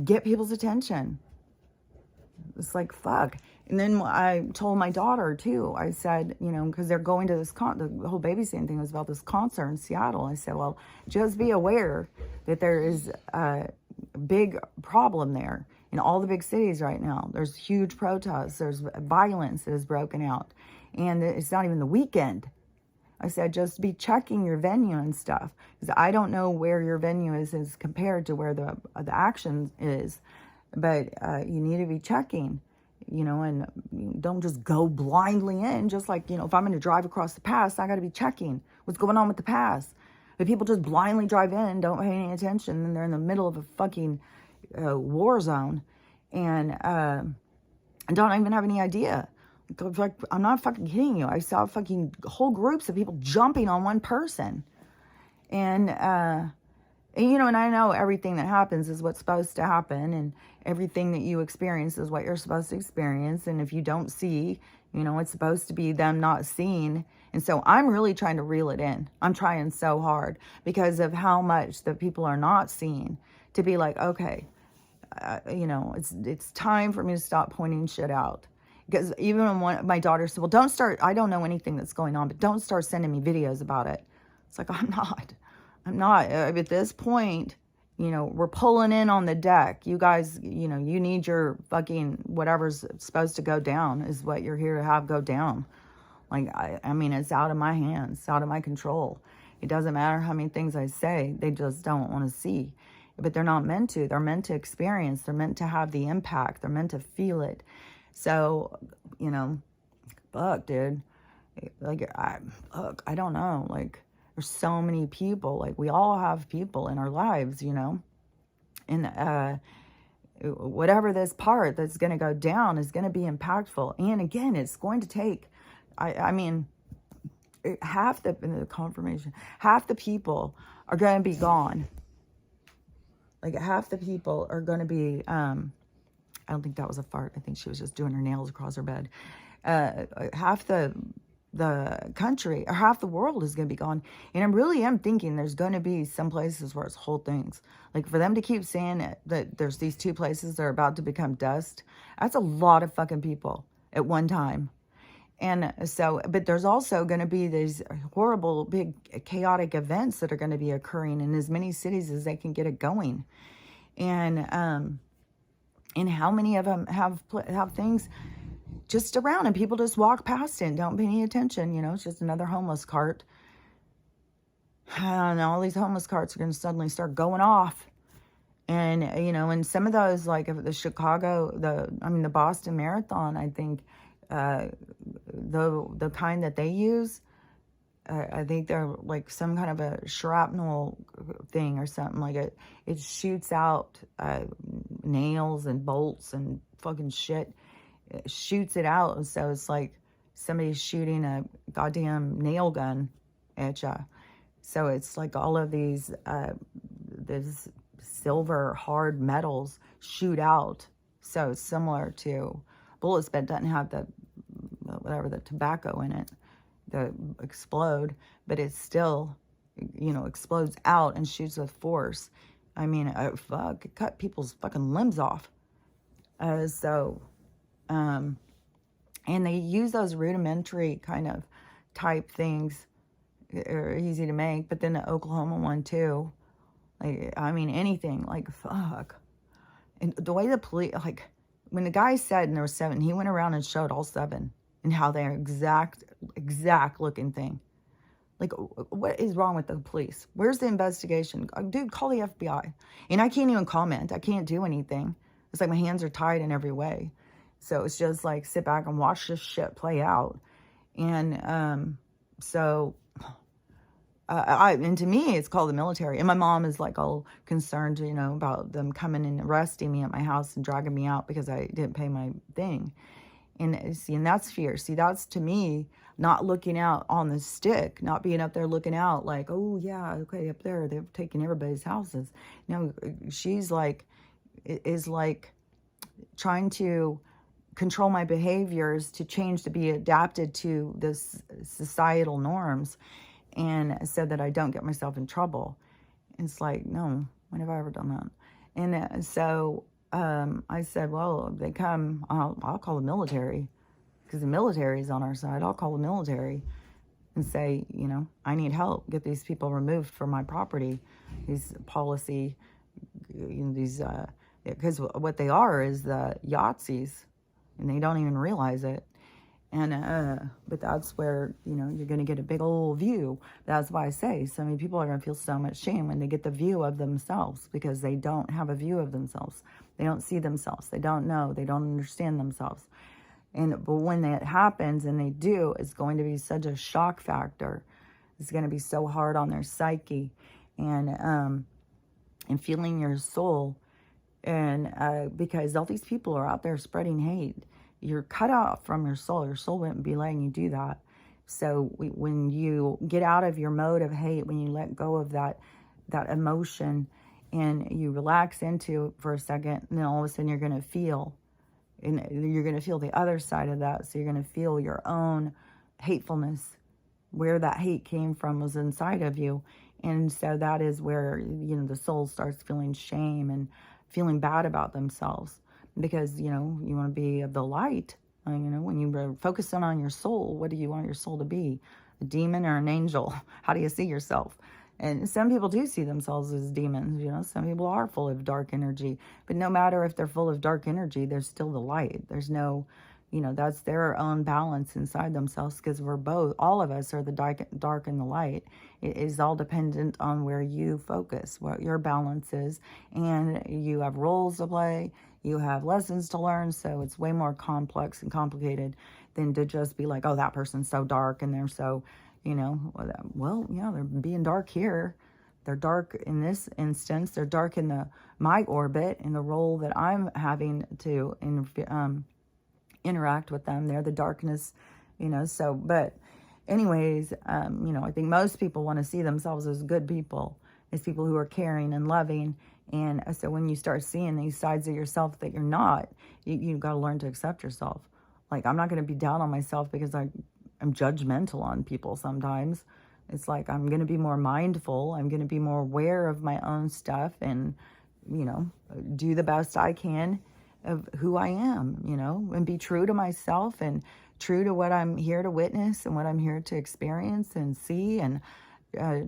Get people's attention. It's like, fuck. And then I told my daughter, too. I said, you know, because they're going to this the whole babysitting thing was about this concert in Seattle. I said, well, just be aware that there is a big problem there. in all the big cities right now. There's huge protests. There's violence that has broken out. And it's not even the weekend. I said, just be checking your venue and stuff. Because I don't know where your venue is compared to where the action is. But you need to be checking, and don't just go blindly in. Just like, if I'm going to drive across the pass, I got to be checking what's going on with the pass. But people just blindly drive in, don't pay any attention, and they're in the middle of a fucking war zone, and don't even have any idea. Like, I'm not fucking kidding you. I saw fucking whole groups of people jumping on one person, and and I know everything that happens is what's supposed to happen, and everything that you experience is what you're supposed to experience. And if you don't see, it's supposed to be them not seeing. And so I'm really trying to reel it in. I'm trying so hard because of how much the people are not seeing, to be like, okay, it's time for me to stop pointing shit out. Because even when my daughter said, well, don't start, I don't know anything that's going on, but don't start sending me videos about it. It's like, I'm not. At this point, we're pulling in on the deck. You guys, you need your fucking whatever's supposed to go down is what you're here to have go down. Like, I mean, it's out of my hands, it's out of my control. It doesn't matter how many things I say, they just don't want to see. But they're not meant to. They're meant to experience. They're meant to have the impact. They're meant to feel it. So, fuck, dude. Like, I don't know. Like, there's so many people. Like, we all have people in our lives, And whatever this part that's going to go down is going to be impactful. And again, it's going to take, I mean, half the people are going to be gone. Like, half the people are going to be, I don't think that was a fart. I think she was just doing her nails across her bed. Half the country, or half the world is going to be gone. And I really am thinking there's going to be some places where it's whole things. Like, for them to keep saying that there's these 2 places that are about to become dust, that's a lot of fucking people at one time. And so, but there's also going to be these horrible, big, chaotic events that are going to be occurring in as many cities as they can get it going. And how many of them have things just around and people just walk past it and don't pay any attention. It's just another homeless cart. I don't know, all these homeless carts are going to suddenly start going off. And, and some of those, like the Boston Marathon, I think, the kind that they use, I think they're like some kind of a shrapnel thing or something. Like it shoots out nails and bolts and fucking shit. It shoots it out, and so it's like somebody's shooting a goddamn nail gun at you. So it's like all of these this silver hard metals shoot out. So it's similar to bullets, but it doesn't have the tobacco in it that explode, but it still, explodes out and shoots with force. I mean, it cut people's fucking limbs off. And they use those rudimentary kind of type things are easy to make, but then the Oklahoma one too. Like, I mean, anything, like, fuck. And the way the police, like, when the guy said, and there were 7, he went around and showed all 7 and how they're exact looking thing. Like, what is wrong with the police? Where's the investigation? Dude, call the FBI. And I can't even comment. I can't do anything. It's like my hands are tied in every way. So it's just like, sit back and watch this shit play out. And and to me, it's called the military. And my mom is like all concerned, about them coming and arresting me at my house and dragging me out because I didn't pay my thing. And that's fear. See, that's, to me, not looking out on the stick, not being up there looking out like, oh yeah, okay, up there, they're taking everybody's houses. She's like, is like trying to control my behaviors to change, to be adapted to this societal norms, and so that I don't get myself in trouble. It's like, no, when have I ever done that? And so I said, well, if they come, I'll call the military, because the military is on our side. I'll call the military and say, I need help. Get these people removed from my property. These policy, these because what they are is the Yahtzees, and they don't even realize it. And but that's where, you know, you're going to get a big old view. That's why I say so many people are going to feel so much shame when they get the view of themselves, because they don't have a view of themselves. They don't see themselves. They don't know. They don't understand themselves. But when that happens, and they do, it's going to be such a shock factor. It's going to be so hard on their psyche, and feeling your soul. And because all these people are out there spreading hate, you're cut off from your soul. Your soul wouldn't be letting you do that. So when you get out of your mode of hate, when you let go of that emotion, and you relax into it for a second, and then all of a sudden you're going to feel, and you're going to feel the other side of that. So you're going to feel your own hatefulness, where that hate came from was inside of you. And so that is where, you know, the soul starts feeling shame and feeling bad about themselves, because, you know, you want to be of the light. You know, when you focus on your soul, what do you want your soul to be? A demon or an angel? How do you see yourself? And some people do see themselves as demons. You know, some people are full of dark energy, but no matter if they're full of dark energy, there's still the light. There's no, you know, that's their own balance inside themselves, because we're both, all of us are the dark and the light. It is all dependent on where you focus, what your balance is, and you have roles to play, you have lessons to learn. So it's way more complex and complicated than to just be like, oh, that person's so dark and they're so, you know, well, yeah, they're being dark here. They're dark in this instance. They're dark in my orbit, in the role that I'm having to interact with them. They're the darkness, you know. So, but anyways, you know, I think most people want to see themselves as good people, as people who are caring and loving. And so when you start seeing these sides of yourself that you're not, you've got to learn to accept yourself. Like, I'm not going to be down on myself because I'm judgmental on people sometimes. It's like, I'm going to be more mindful. I'm going to be more aware of my own stuff, and, you know, do the best I can of who I am, you know, and be true to myself and true to what I'm here to witness and what I'm here to experience and see, and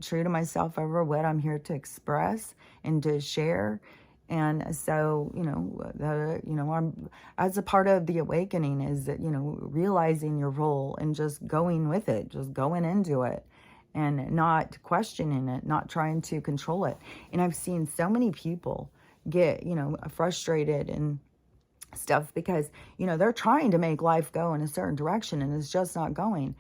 true to myself over what I'm here to express and to share. And so, you know, I'm, as a part of the awakening, is that, you know, realizing your role and just going with it, just going into it, and not questioning it, not trying to control it. And I've seen so many people get, you know, frustrated and stuff because, you know, they're trying to make life go in a certain direction and it's just not going.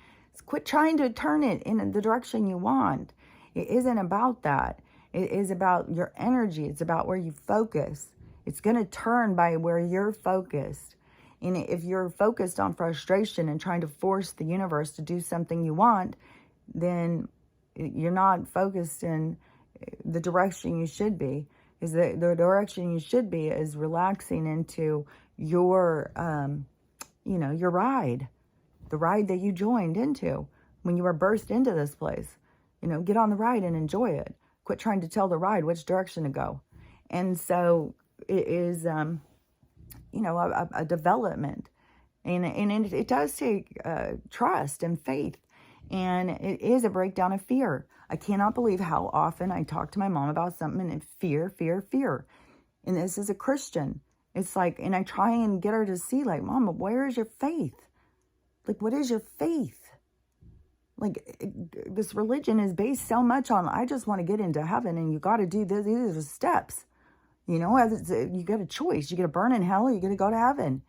Quit trying to turn it in the direction you want. It isn't about that. It is about your energy. It's about where you focus. It's going to turn by where you're focused. And if you're focused on frustration and trying to force the universe to do something you want, then you're not focused in the direction you should be. Is the direction you should be is relaxing into your, you know, your ride, the ride that you joined into when you were birthed into this place. You know, get on the ride and enjoy it. Quit trying to tell the ride which direction to go. And so it is, you know, a development. And it does take trust and faith. And it is a breakdown of fear. I cannot believe how often I talk to my mom about something and fear. And this is a Christian. It's like, and I try and get her to see, like, Mama, where is your faith? Like, what is your faith? Like, this religion is based so much on, I just want to get into heaven, and you got to do this. These are the steps. You know, you got a choice. You got to burn in hell, or you got to go to heaven.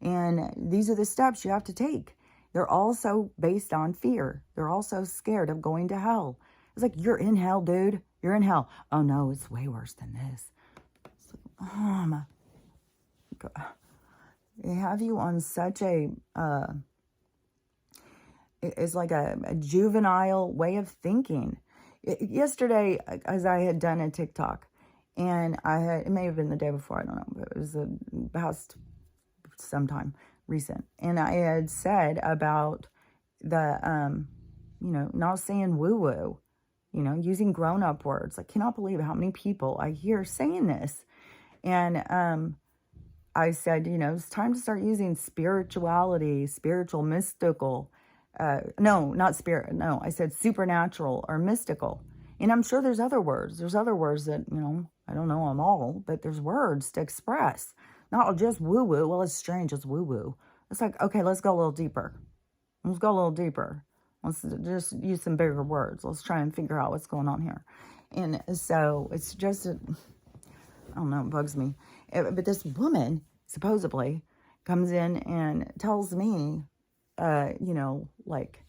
And these are the steps you have to take. They're also based on fear. They're also scared of going to hell. It's like, you're in hell, dude. You're in hell. Oh, no, it's way worse than this. It's like, oh, my God. They have you on such a, it's like a juvenile way of thinking. Yesterday, as I had done a TikTok, and it may have been the day before, I don't know, but it was the past sometime recent. And I had said about the, you know, not saying woo-woo, you know, using grown-up words. I cannot believe how many people I hear saying this. And I said, you know, it's time to start using spirituality, spiritual, mystical. No, not spirit. No, I said supernatural or mystical. And I'm sure there's other words. There's other words that, you know, I don't know them all, but there's words to express. Not just woo-woo. Well, it's strange. It's woo-woo. It's like, okay, let's go a little deeper. Let's go a little deeper. Let's just use some bigger words. Let's try and figure out what's going on here. And so it's just, I don't know, it bugs me. But this woman, supposedly, comes in and tells me, you know, like,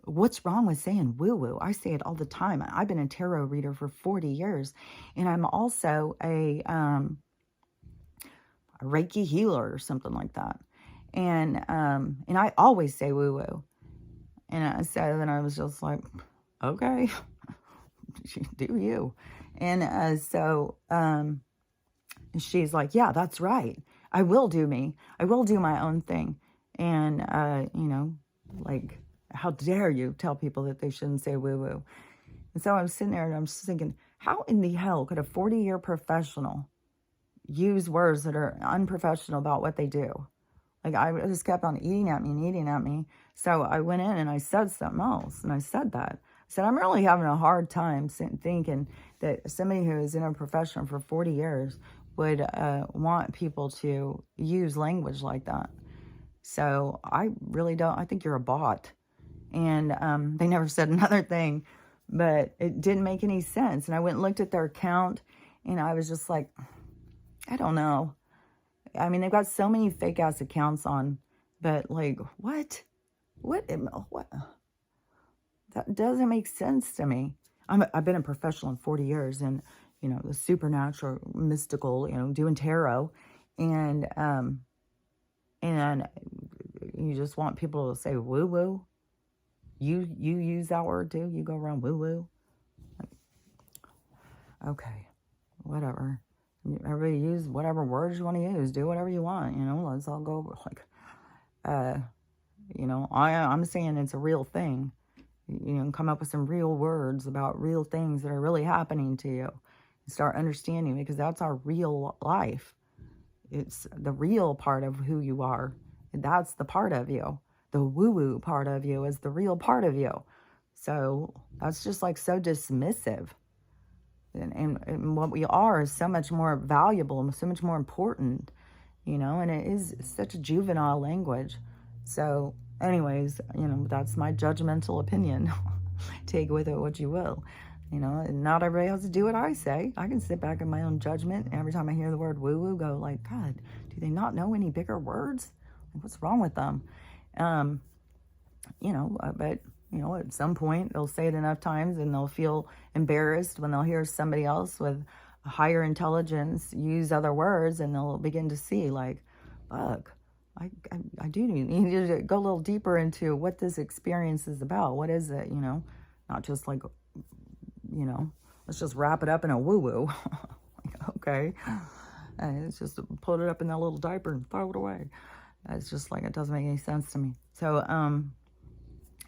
what's wrong with saying woo-woo? I say it all the time. I've been a tarot reader for 40 years. And I'm also a Reiki healer or something like that. And I always say woo-woo. And so then I was just like, okay, do you? And so she's like, yeah, that's right. I will do me. I will do my own thing. And, you know, like, how dare you tell people that they shouldn't say woo-woo? And so I'm sitting there and I'm just thinking, how in the hell could a 40-year professional use words that are unprofessional about what they do? Like, I just kept on eating at me and eating at me. So I went in and I said something else. And I said that. I said, I'm really having a hard time thinking that somebody who is in a profession for 40 years would want people to use language like that. So I really don't. I think you're a bot. And they never said another thing. But it didn't make any sense. And I went and looked at their account. And I was just like, I don't know. I mean, they've got so many fake ass accounts on, but like, what? What? That doesn't make sense to me. I've been a professional in 40 years and, you know, the supernatural, mystical, you know, doing tarot. And you just want people to say woo-woo. You use that word too? You go around woo-woo? Like, okay, whatever. Everybody use whatever words you want to use. Do whatever you want, you know. Let's all go, like, you know, I'm saying it's a real thing. You know, come up with some real words about real things that are really happening to you. And start understanding, because that's our real life. It's the real part of who you are. That's the part of you. The woo-woo part of you is the real part of you. So that's just like so dismissive. And what we are is so much more valuable and so much more important, you know, and it is such a juvenile language. So anyways, you know, that's my judgmental opinion. Take with it what you will, you know, and not everybody has to do what I say. I can sit back in my own judgment. And every time I hear the word woo-woo, go like, God, do they not know any bigger words? Like, what's wrong with them? You know, but you know, at some point they'll say it enough times and they'll feel embarrassed when they'll hear somebody else with a higher intelligence use other words, and they'll begin to see like, fuck, I do need to go a little deeper into what this experience is about. What is it, you know? Not just like, you know, let's just wrap it up in a woo-woo. Like, okay. And it's just put it up in that little diaper and throw it away. It's just like, it doesn't make any sense to me. So,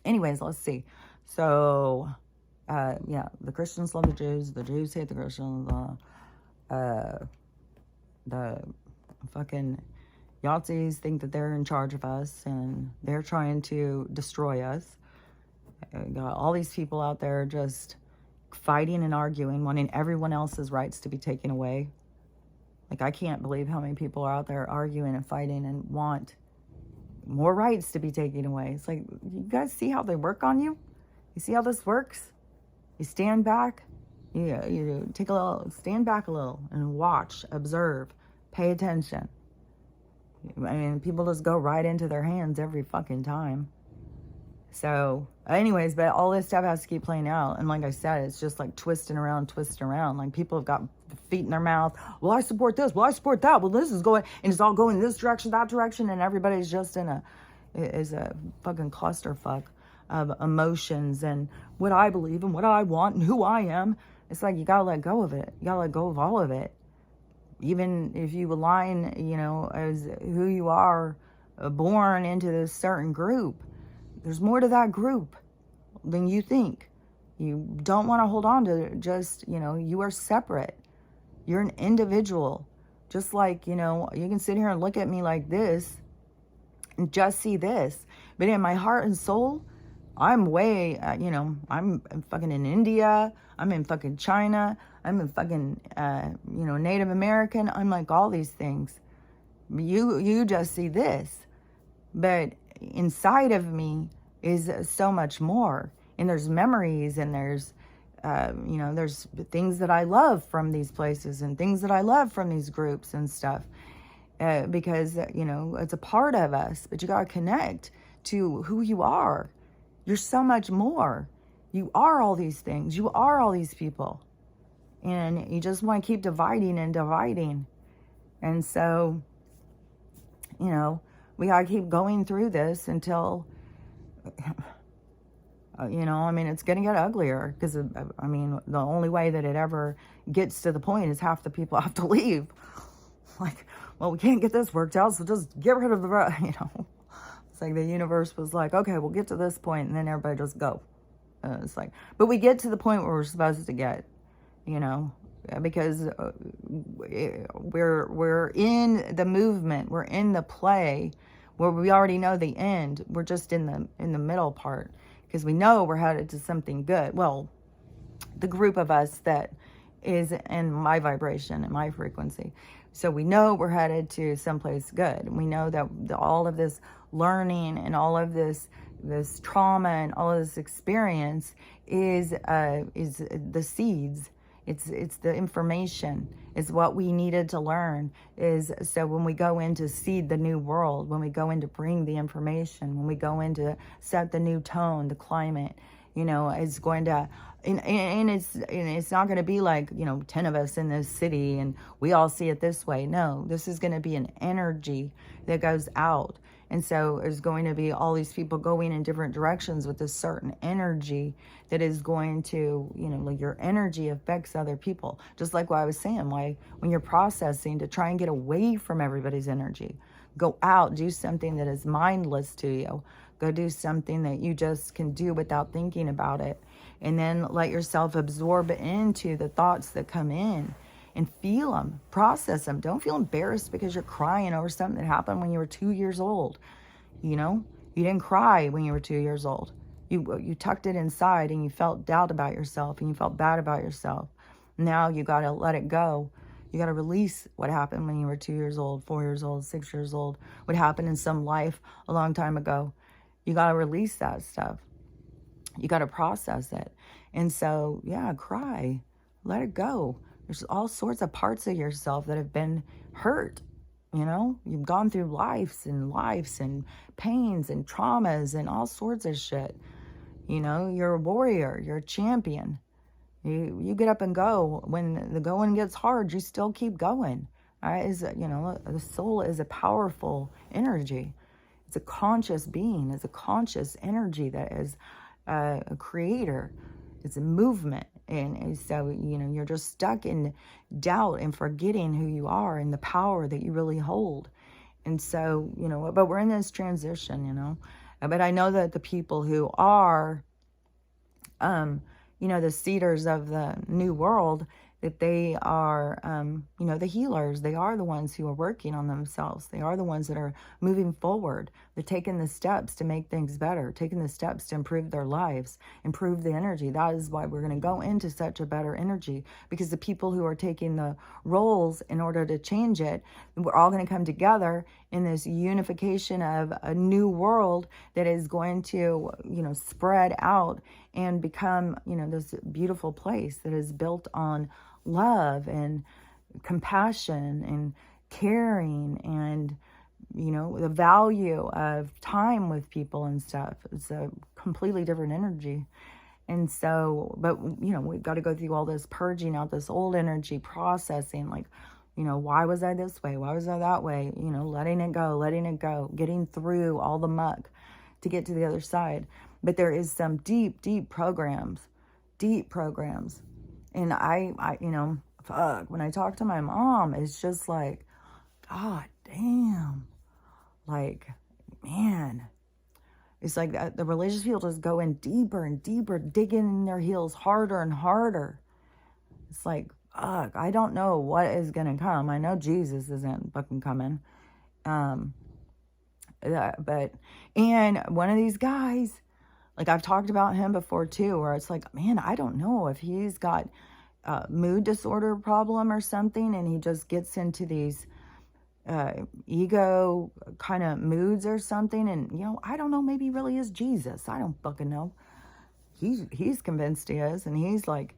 anyways, let's see. So, yeah, the Christians love the Jews hate the Christians, the fucking Yahtzees think that they're in charge of us and they're trying to destroy us. Got all these people out there just fighting and arguing, wanting everyone else's rights to be taken away. Like, I can't believe how many people are out there arguing and fighting and want more rights to be taken away. It's like, you guys see how they work on you? You see how this works? You stand back, you take a little, stand back a little and watch, observe, pay attention. I mean, people just go right into their hands every fucking time. So, anyways, but all this stuff has to keep playing out. And like I said, it's just like twisting around. Like, people have got feet in their mouth. Well, I support this. Well, I support that. Well, this is going, and it's all going this direction, that direction. And everybody's just in a fucking clusterfuck of emotions and what I believe and what I want and who I am. It's like, you gotta let go of it. You gotta let go of all of it. Even if you align, you know, as who you are, born into this certain group, there's more to that group than you think. You don't want to hold on to just, you know, you are separate. You're an individual. Just like, you know, you can sit here and look at me like this and just see this. But in my heart and soul, I'm way, I'm fucking in India. I'm in fucking China. I'm in fucking, Native American. I'm like all these things. You just see this. But inside of me is so much more. And there's memories and there's things that I love from these places and things that I love from these groups and stuff. Because, it's a part of us. But you got to connect to who you are. You're so much more. You are all these things. You are all these people. And you just want to keep dividing and dividing. And so, we got to keep going through this until, it's going to get uglier. Because, the only way that it ever gets to the point is half the people have to leave. Like, well, we can't get this worked out, so just get rid of the, It's like the universe was like, okay, we'll get to this point, and then everybody just go. It's like, but we get to the point where we're supposed to get, because we're in the movement, we're in the play, where we already know the end. We're just in the middle part, because we know we're headed to something good. Well, the group of us that is in my vibration and my frequency. So we know we're headed to someplace good. We know that all of this learning and all of this trauma and all of this experience is the seeds. It's the information. It's what we needed to learn. So when we go in to seed the new world, when we go in to bring the information, when we go in to set the new tone, the climate, it's going to, and it's not going to be like 10 of us in this city and we all see it this way. No, this is going to be an energy that goes out. And so there's going to be all these people going in different directions with this certain energy that is going to, like your energy affects other people. Just like what I was saying, why when you're processing, to try and get away from everybody's energy, go out, do something that is mindless to you. Go do something that you just can do without thinking about it. And then let yourself absorb into the thoughts that come in. And feel them, process them. Don't feel embarrassed because you're crying over something that happened when you were 2 years old. You didn't cry when you were 2 years old. You tucked it inside and you felt doubt about yourself and you felt bad about yourself. Now you got to let it go. You got to release what happened when you were 2 years old, 4 years old, 6 years old, what happened in some life a long time ago. You got to release that stuff. You got to process it. And so, yeah, cry. Let it go. There's all sorts of parts of yourself that have been hurt. You've gone through lives and pains and traumas and all sorts of shit. You're a warrior. You're a champion. You get up and go. When the going gets hard, you still keep going. The soul is a powerful energy. It's a conscious being. It's a conscious energy that is a creator. It's a movement. And so, you're just stuck in doubt and forgetting who you are and the power that you really hold. And so, but we're in this transition, But I know that the people who are, the seeders of the new world, that they are, the healers. They are the ones who are working on themselves. They are the ones that are moving forward. They're taking the steps to make things better, taking the steps to improve their lives, improve the energy. That is why we're going to go into such a better energy, because the people who are taking the roles in order to change it, we're all going to come together in this unification of a new world that is going to, spread out and become, this beautiful place that is built on love and compassion and caring and, the value of time with people and stuff. It's a completely different energy. And so, but, we've got to go through all this purging out this old energy, processing, like, why was I this way? Why was I that way? Letting it go, getting through all the muck to get to the other side. But there is some deep programs. And I when I talk to my mom, it's just like, God damn. Like, man, it's like the religious people just go in deeper and deeper, digging in their heels harder and harder. It's like, fuck, I don't know what is going to come. I know Jesus isn't fucking coming. And one of these guys, Like, I've talked about him before too, where it's like, man, I don't know if he's got a mood disorder problem or something, and he just gets into these ego kind of moods or something. And, I don't know, maybe he really is Jesus. I don't fucking know. He's convinced he is, and he's like,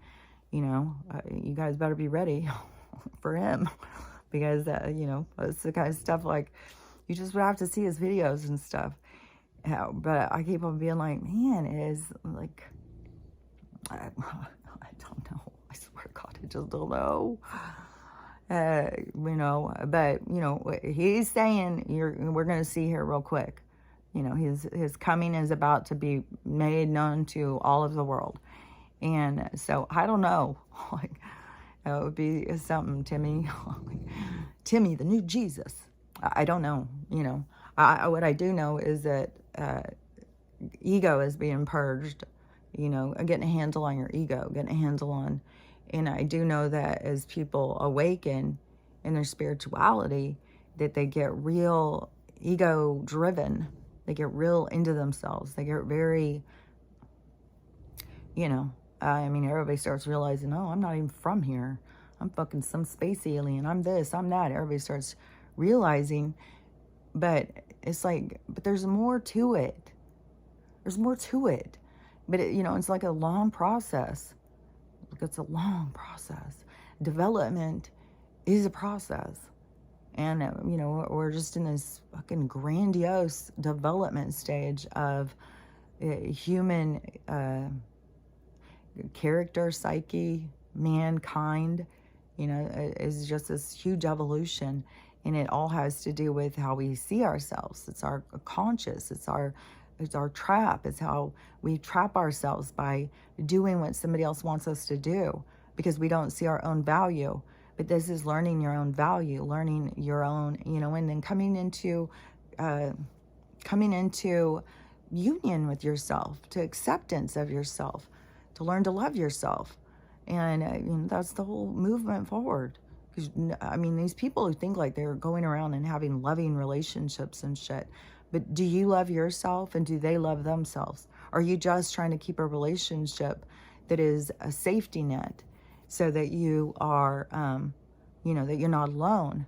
you guys better be ready for him, because, it's the kind of stuff like, you just would have to see his videos and stuff. But I keep on being like, man, it is like, I don't know. I swear to God, I just don't know. But he's saying we're going to see here real quick. His coming is about to be made known to all of the world. And so I don't know, like, it would be something, Timmy, Timmy, the new Jesus. I don't know, what I do know is that ego is being purged, getting a handle on your ego, getting a handle on, and I do know that as people awaken in their spirituality, that they get real ego driven, they get real into themselves, they get very, everybody starts realizing, oh, I'm not even from here, I'm fucking some space alien, I'm this, I'm that. Everybody starts realizing, but it's like, but there's more to it. There's more to it. But, it's like a long process. It's a long process. Development is a process. And, we're just in this fucking grandiose development stage of human character, psyche, mankind. Is just this huge evolution. And it all has to do with how we see ourselves. It's our conscious. It's our trap. It's how we trap ourselves by doing what somebody else wants us to do because we don't see our own value. But this is learning your own value, learning your own, and then coming into union with yourself, to acceptance of yourself, to learn to love yourself. And that's the whole movement forward. Because, these people who think like they're going around and having loving relationships and shit, but do you love yourself and do they love themselves? Are you just trying to keep a relationship that is a safety net so that you are, that you're not alone?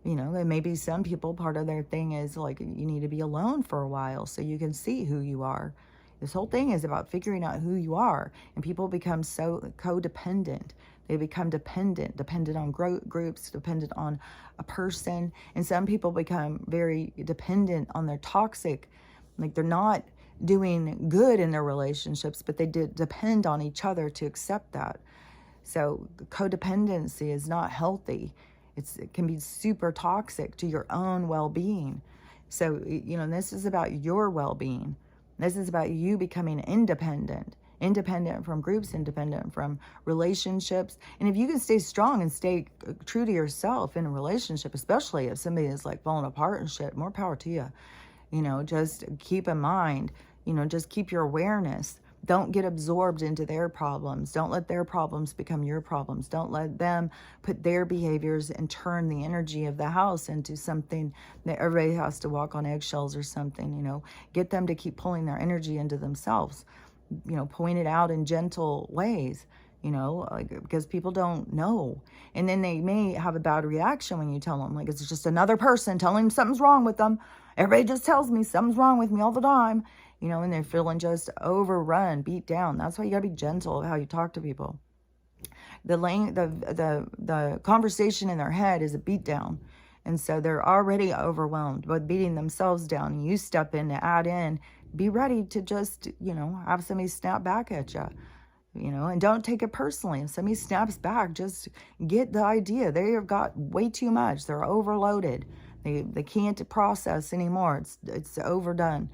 And maybe some people, part of their thing is like, you need to be alone for a while so you can see who you are. This whole thing is about figuring out who you are, and people become so codependent. They become dependent on groups, dependent on a person. And some people become very dependent on their toxic, like they're not doing good in their relationships, but they depend on each other to accept that. So codependency is not healthy. It can be super toxic to your own well-being. So, this is about your well-being. This is about you becoming independent from groups, independent from relationships. And if you can stay strong and stay true to yourself in a relationship, especially if somebody is like falling apart and shit, more power to you. Just keep in mind, just keep your awareness. Don't get absorbed into their problems. Don't let their problems become your problems. Don't let them put their behaviors and turn the energy of the house into something that everybody has to walk on eggshells or something. Get them to keep pulling their energy into themselves. Point it out in gentle ways, because people don't know. And then they may have a bad reaction when you tell them, like, it's just another person telling them something's wrong with them. Everybody just tells me something's wrong with me all the time. And they're feeling just overrun, beat down. That's why you gotta be gentle how you talk to people. The conversation in their head is a beat down. And so they're already overwhelmed with beating themselves down. And you step in to add in, be ready to just, have somebody snap back at you, and don't take it personally. If somebody snaps back, just get the idea. They have got way too much. They're overloaded. They can't process anymore. It's overdone.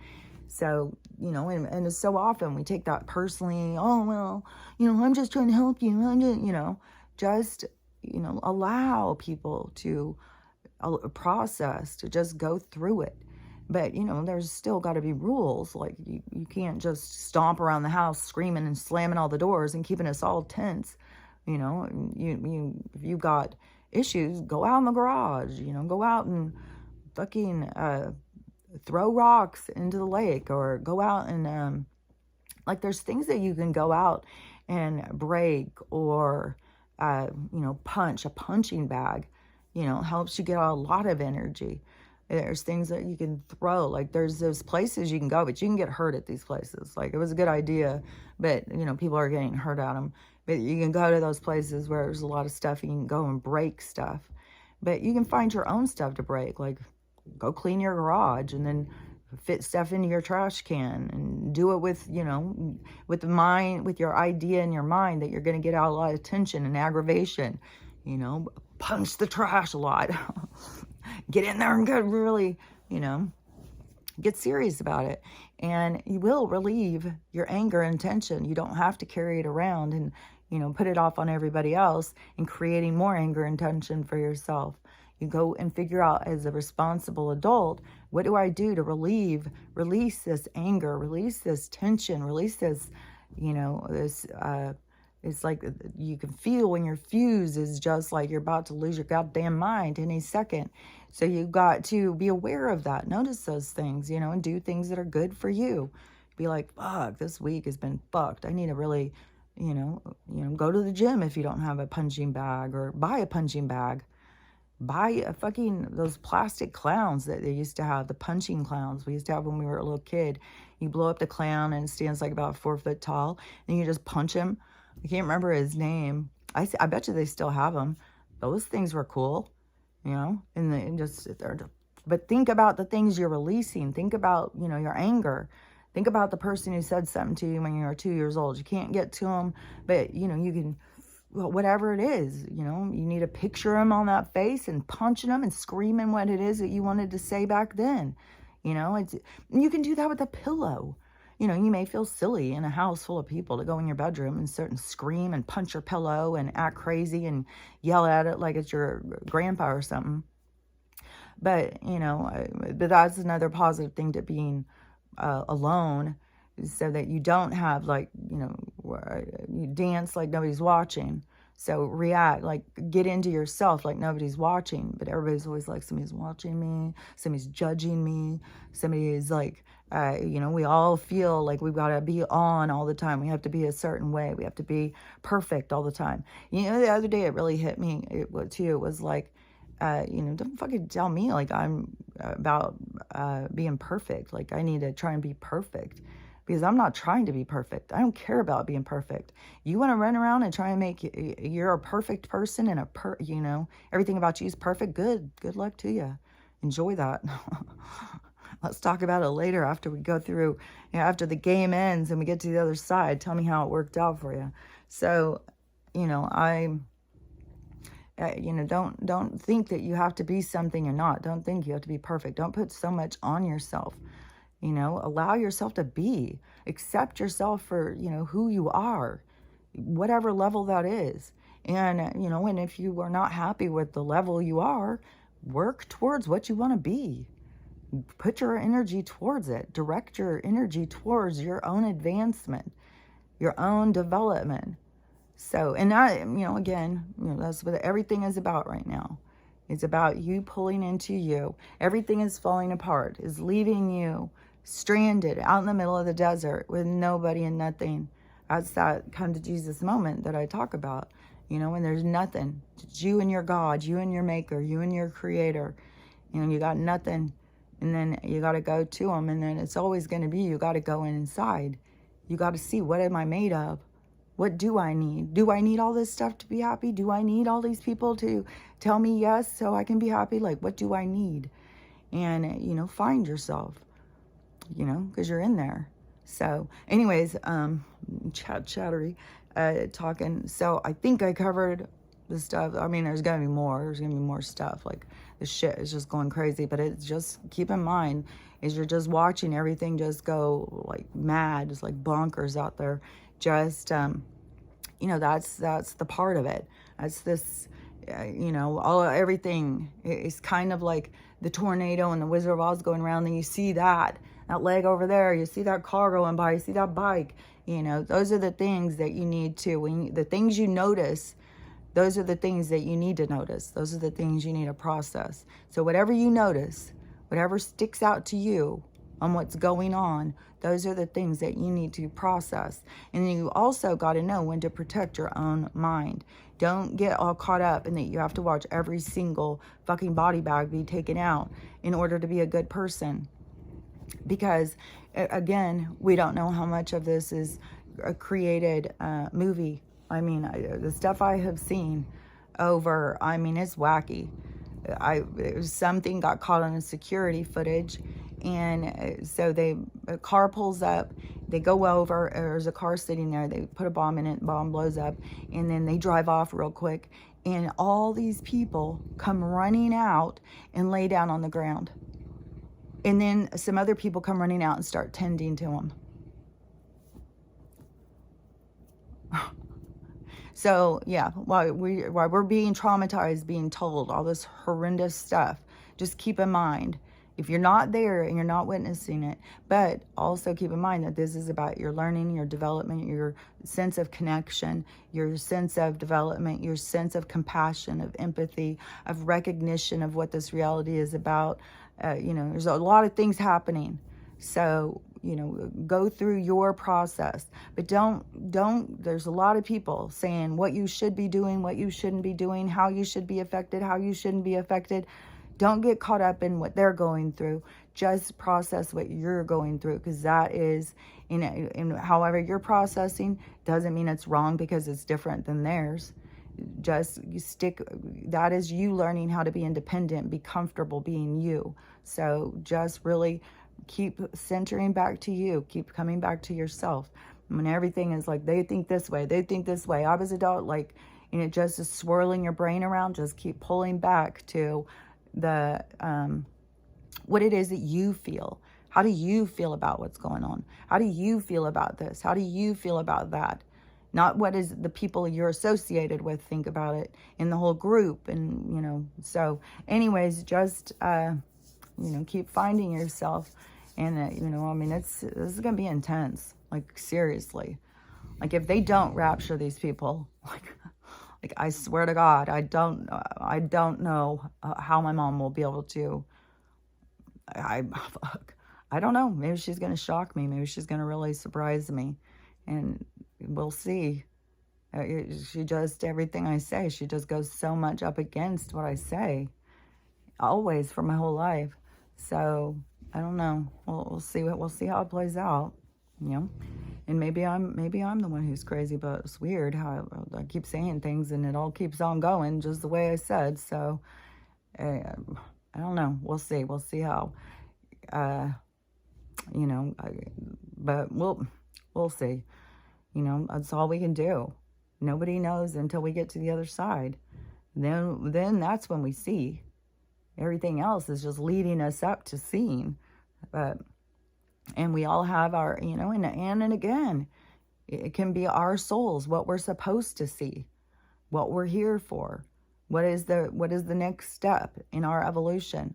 So, and so often we take that personally. Oh, well, I'm just trying to help you. Just, allow people to process, to just go through it. But, there's still got to be rules. Like, you can't just stomp around the house screaming and slamming all the doors and keeping us all tense. If you got issues, go out in the garage, go out and fucking throw rocks into the lake, or go out and Like there's things that you can go out and break or, punch. A punching bag, helps you get a lot of energy. There's things that you can throw. Like there's those places you can go, but you can get hurt at these places. Like it was a good idea, but people are getting hurt at them. But you can go to those places where there's a lot of stuff. You can go and break stuff. But you can find your own stuff to break. Like go clean your garage and then fit stuff into your trash can and do it with, with the mind, with your idea in your mind that you're going to get out a lot of tension and aggravation, punch the trash a lot, get in there and get really, get serious about it. And you will relieve your anger and tension. You don't have to carry it around and, put it off on everybody else and creating more anger and tension for yourself. You go and figure out as a responsible adult, what do I do to release this anger, release this tension, release this, it's like you can feel when your fuse is just like you're about to lose your goddamn mind any second. So you've got to be aware of that. Notice those things, and do things that are good for you. Be like, fuck, this week has been fucked. I need to really, go to the gym if you don't have a punching bag, or buy a punching bag. Buy a fucking, those plastic clowns that they used to have, the punching clowns we used to have when we were a little kid. You blow up the clown and it stands like about 4 foot tall, and you just punch him. I can't remember his name. I bet you they still have them. Those things were cool, and just sit there. But think about the things you're releasing. Think about, your anger. Think about the person who said something to you when you were 2 years old. You can't get to them, but, you can, whatever it is, you need to picture them on that face and punching them and screaming what it is that you wanted to say back then. You can do that with a pillow. You may feel silly in a house full of people to go in your bedroom and sit and scream and punch your pillow and act crazy and yell at it like it's your grandpa or something. But, but that's another positive thing to being alone, so that you don't have you dance like nobody's watching. So react, like get into yourself like nobody's watching, but everybody's always like, somebody's watching me, somebody's judging me, somebody is like, we all feel like we've got to be on all the time. We have to be a certain way. We have to be perfect all the time. The other day it really hit me too. It was like, don't fucking tell me like I'm about being perfect. Like I need to try and be perfect, because I'm not trying to be perfect. I don't care about being perfect. You want to run around and try and make you're a perfect person and everything about you is perfect. Good luck to you. Enjoy that. Let's talk about it later after we go through, after the game ends and we get to the other side. Tell me how it worked out for you. So, don't think that you have to be something you're not. Don't think you have to be perfect. Don't put so much on yourself. Allow yourself to be. Accept yourself for, who you are, whatever level that is. And, and if you are not happy with the level you are, work towards what you want to be. Put your energy towards it. Direct your energy towards your own advancement, your own development. So, and that, again, that's what everything is about right now. It's about you pulling into you. Everything is falling apart, is leaving you stranded out in the middle of the desert with nobody and nothing. That's that come to Jesus moment that I talk about, when there's nothing. It's you and your God, you and your maker, you and your creator. You got nothing. And then you got to go to him. And then it's always going to be, you got to go inside. You got to see, what am I made of? What do I need? Do I need all this stuff to be happy? Do I need all these people to tell me yes so I can be happy? Like, what do I need? And, find yourself, because you're in there. So anyways, chattery, talking. So I think I covered the stuff. I mean, there's going to be more. There's going to be more stuff. Like, the shit is just going crazy. But it's just, keep in mind, is you're just watching everything just go like mad, just like bonkers out there. Just, that's the part of it. That's this, everything is kind of like the tornado and the Wizard of Oz going around. Then you see that leg over there. You see that car going by. You see that bike. Those are the things that you need to, the things you notice, those are the things that you need to notice. Those are the things you need to process. So whatever you notice, whatever sticks out to you, on what's going on. Those are the things that you need to process. And you also got to know when to protect your own mind. Don't get all caught up in that you have to watch every single fucking body bag be taken out in order to be a good person. Because, again, we don't know how much of this is a created movie. I mean, the stuff I have seen over, I mean, it's wacky. Something got caught on a security footage, and so a car pulls up, they go over, there's a car sitting there, they put a bomb in it, bomb blows up, and then they drive off real quick, and all these people come running out and lay down on the ground. And then some other people come running out and start tending to them. So, yeah, while we're being traumatized, being told all this horrendous stuff, just keep in mind, if you're not there and you're not witnessing it, but also keep in mind that this is about your learning, your development, your sense of connection, your sense of development, your sense of compassion, of empathy, of recognition of what this reality is about. There's a lot of things happening. So, go through your process, but there's a lot of people saying what you should be doing, what you shouldn't be doing, how you should be affected, how you shouldn't be affected. Don't get caught up in what they're going through. Just process what you're going through, because that is, however you're processing doesn't mean it's wrong because it's different than theirs. That is you learning how to be independent, be comfortable being you. So just really keep centering back to you, keep coming back to yourself. When everything is like, they think this way, I was adult, just is swirling your brain around, just keep pulling back to the, what it is that you feel. How do you feel about what's going on? How do you feel about this? How do you feel about that? Not what is the people you're associated with think about it in the whole group. And, so anyways, just, keep finding yourself. And, this is going to be intense. Like, seriously. Like, if they don't rapture these people, like I swear to God, I don't know how my mom will be able to, I don't know. Maybe she's going to shock me. Maybe she's going to really surprise me. And we'll see. Everything I say, she just goes so much up against what I say. Always, for my whole life. So, I don't know. We'll see how it plays out. And maybe I'm the one who's crazy, but it's weird how I keep saying things and it all keeps on going just the way I said. So, I don't know. We'll see. We'll see how, but we'll see. That's all we can do. Nobody knows until we get to the other side. Then that's when we see. Everything else is just leading us up to seeing. And we all have our, and again, it can be our souls, what we're supposed to see, what we're here for, what is the next step in our evolution.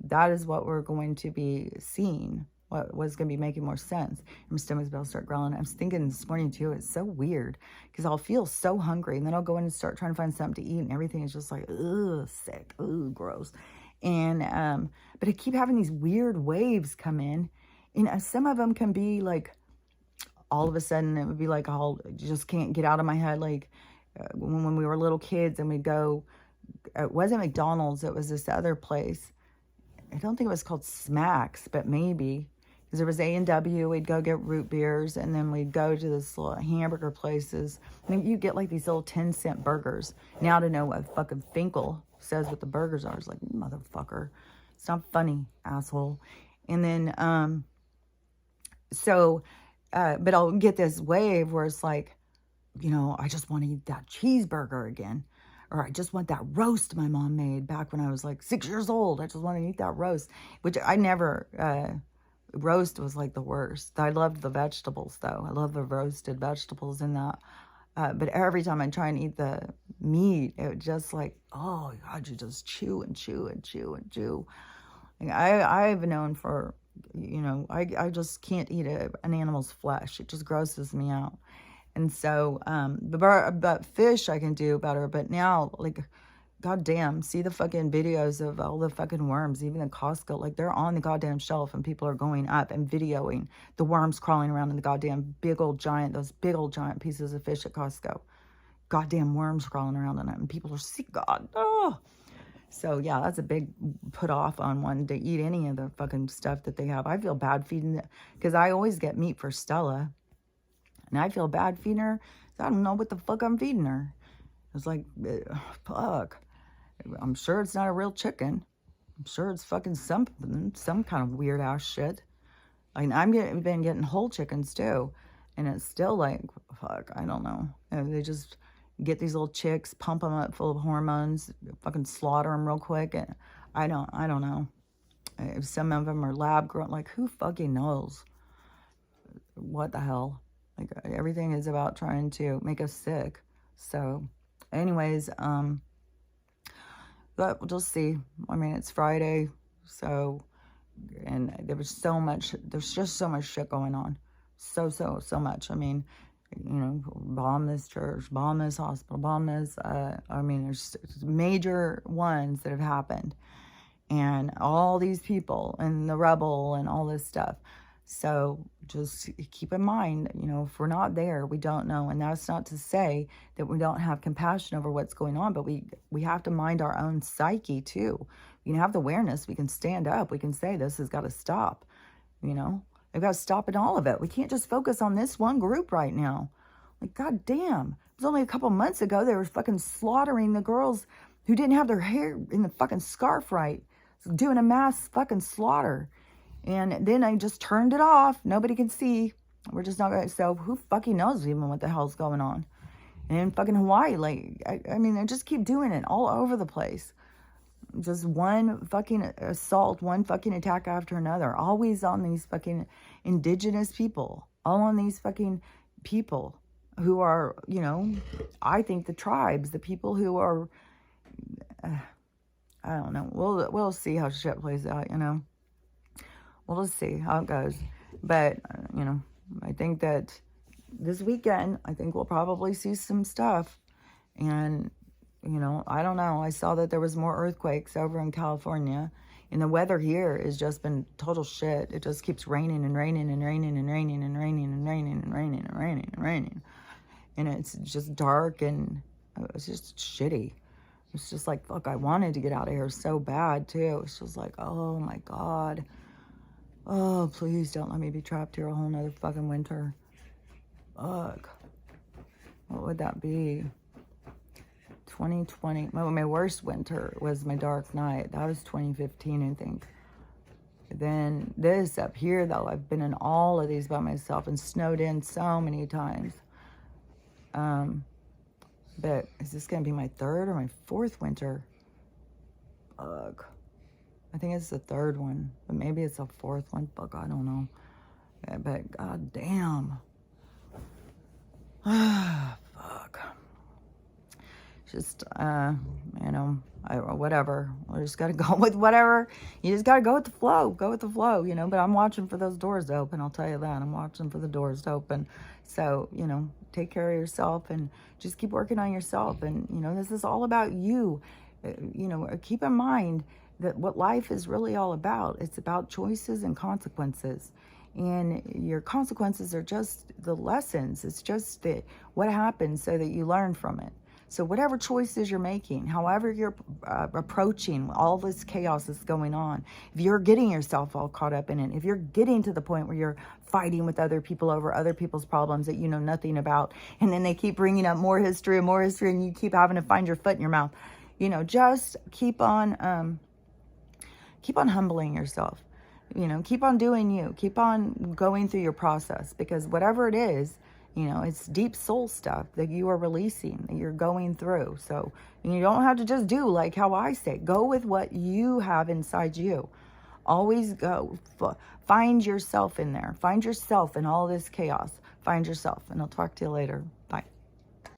That is what we're going to be seeing, what's going to be making more sense. And my stomach's about to start growling. I was thinking this morning too, it's so weird because I'll feel so hungry and then I'll go in and start trying to find something to eat and everything is just like, ugh, sick, ugh, gross. And, but I keep having these weird waves come in, and some of them can be like, all of a sudden it would be like, just can't get out of my head. Like when we were little kids and we'd go, it wasn't McDonald's, it was this other place. I don't think it was called Smacks, but maybe, because there was A&W, we'd go get root beers, and then we'd go to this little hamburger places, and you get like these little 10-cent burgers. Now to know what fucking Finkel says what the burgers are, it's like, motherfucker, it's not funny, asshole. And then, but I'll get this wave where it's like, I just want to eat that cheeseburger again. Or I just want that roast my mom made back when I was like 6 years old. I just want to eat that roast, which I never, roast was like the worst. I loved the vegetables though. I love the roasted vegetables in that. But every time I try and eat the meat, it was just like, oh God, you just chew and chew and chew and chew. Like I've known for, I just can't eat an animal's flesh. It just grosses me out. And so, but fish I can do better. But now, like, God damn, see the fucking videos of all the fucking worms, even in Costco. Like, they're on the goddamn shelf and people are going up and videoing the worms crawling around in the goddamn those big old giant pieces of fish at Costco. Goddamn worms crawling around in it and people are sick. God, oh. So, yeah, that's a big put off on one to eat any of the fucking stuff that they have. I feel bad feeding it because I always get meat for Stella. And I feel bad feeding her. I don't know what the fuck I'm feeding her. It's like, fuck. I'm sure it's not a real chicken. I'm sure it's fucking something, some kind of weird ass shit. Like, been getting whole chickens too. And it's still like, fuck, I don't know. They just get these little chicks, pump them up full of hormones, fucking slaughter them real quick. And I don't know. Some of them are lab grown. Like, who fucking knows? What the hell? Like, everything is about trying to make us sick. So, anyways, but we'll just see. I mean, it's Friday, so, and there's just so much shit going on. So much. I mean, you know, bomb this church, bomb this hospital, bomb this, I mean, there's major ones that have happened. And all these people, and the rebel, and all this stuff. So just keep in mind, you know, if we're not there, we don't know. And that's not to say that we don't have compassion over what's going on, but we have to mind our own psyche too. We can have the awareness. We can stand up. We can say this has got to stop, you know. We've got to stop in all of it. We can't just focus on this one group right now. Like, God damn. It was only a couple months ago they were fucking slaughtering the girls who didn't have their hair in the fucking scarf right. Doing a mass fucking slaughter. And then I just turned it off. Nobody can see. We're just not going to. So who fucking knows even what the hell's going on? And in fucking Hawaii, like, I mean, they just keep doing it all over the place. Just one fucking assault, one fucking attack after another. Always on these fucking indigenous people. All on these fucking people who are, you know, I think the tribes, the people who are, I don't know. We'll see how shit plays out, you know. We'll just see how it goes. But, you know, I think that this weekend, I think we'll probably see some stuff. And, you know, I don't know. I saw that there was more earthquakes over in California. And the weather here has just been total shit. It just keeps raining and raining and raining and raining and raining and raining and raining and raining and raining. And it's just dark and it's just shitty. It's just like, fuck, I wanted to get out of here so bad, too. It's just like, oh, my God. Oh, please don't let me be trapped here a whole nother fucking winter. Fuck. What would that be? 2020. My worst winter was my dark night. That was 2015, I think. Then this up here, though, I've been in all of these by myself and snowed in so many times. But is this going to be my third or my fourth winter? Fuck. I think it's the third one, but maybe it's the fourth one. Fuck, I don't know. Yeah, but god damn. Fuck. Just, you know, whatever. We just got to go with whatever. You just got to go with the flow. Go with the flow, you know. But I'm watching for those doors to open. I'll tell you that. I'm watching for the doors to open. So, you know, take care of yourself and just keep working on yourself. And, you know, this is all about you. You know, keep in mind that what life is really all about. It's about choices and consequences. And your consequences are just the lessons. It's just what happens so that you learn from it. So whatever choices you're making, however you're approaching all this chaos that's going on, if you're getting yourself all caught up in it, if you're getting to the point where you're fighting with other people over other people's problems that you know nothing about, and then they keep bringing up more history, and you keep having to find your foot in your mouth, you know, just keep on humbling yourself. You know, keep on doing you. Keep on going through your process, because whatever it is, you know, it's deep soul stuff that you are releasing, that you're going through. So you don't have to just do like how I say. Go with what you have inside you. Always go. Find yourself in there. Find yourself in all this chaos. Find yourself. And I'll talk to you later. Bye.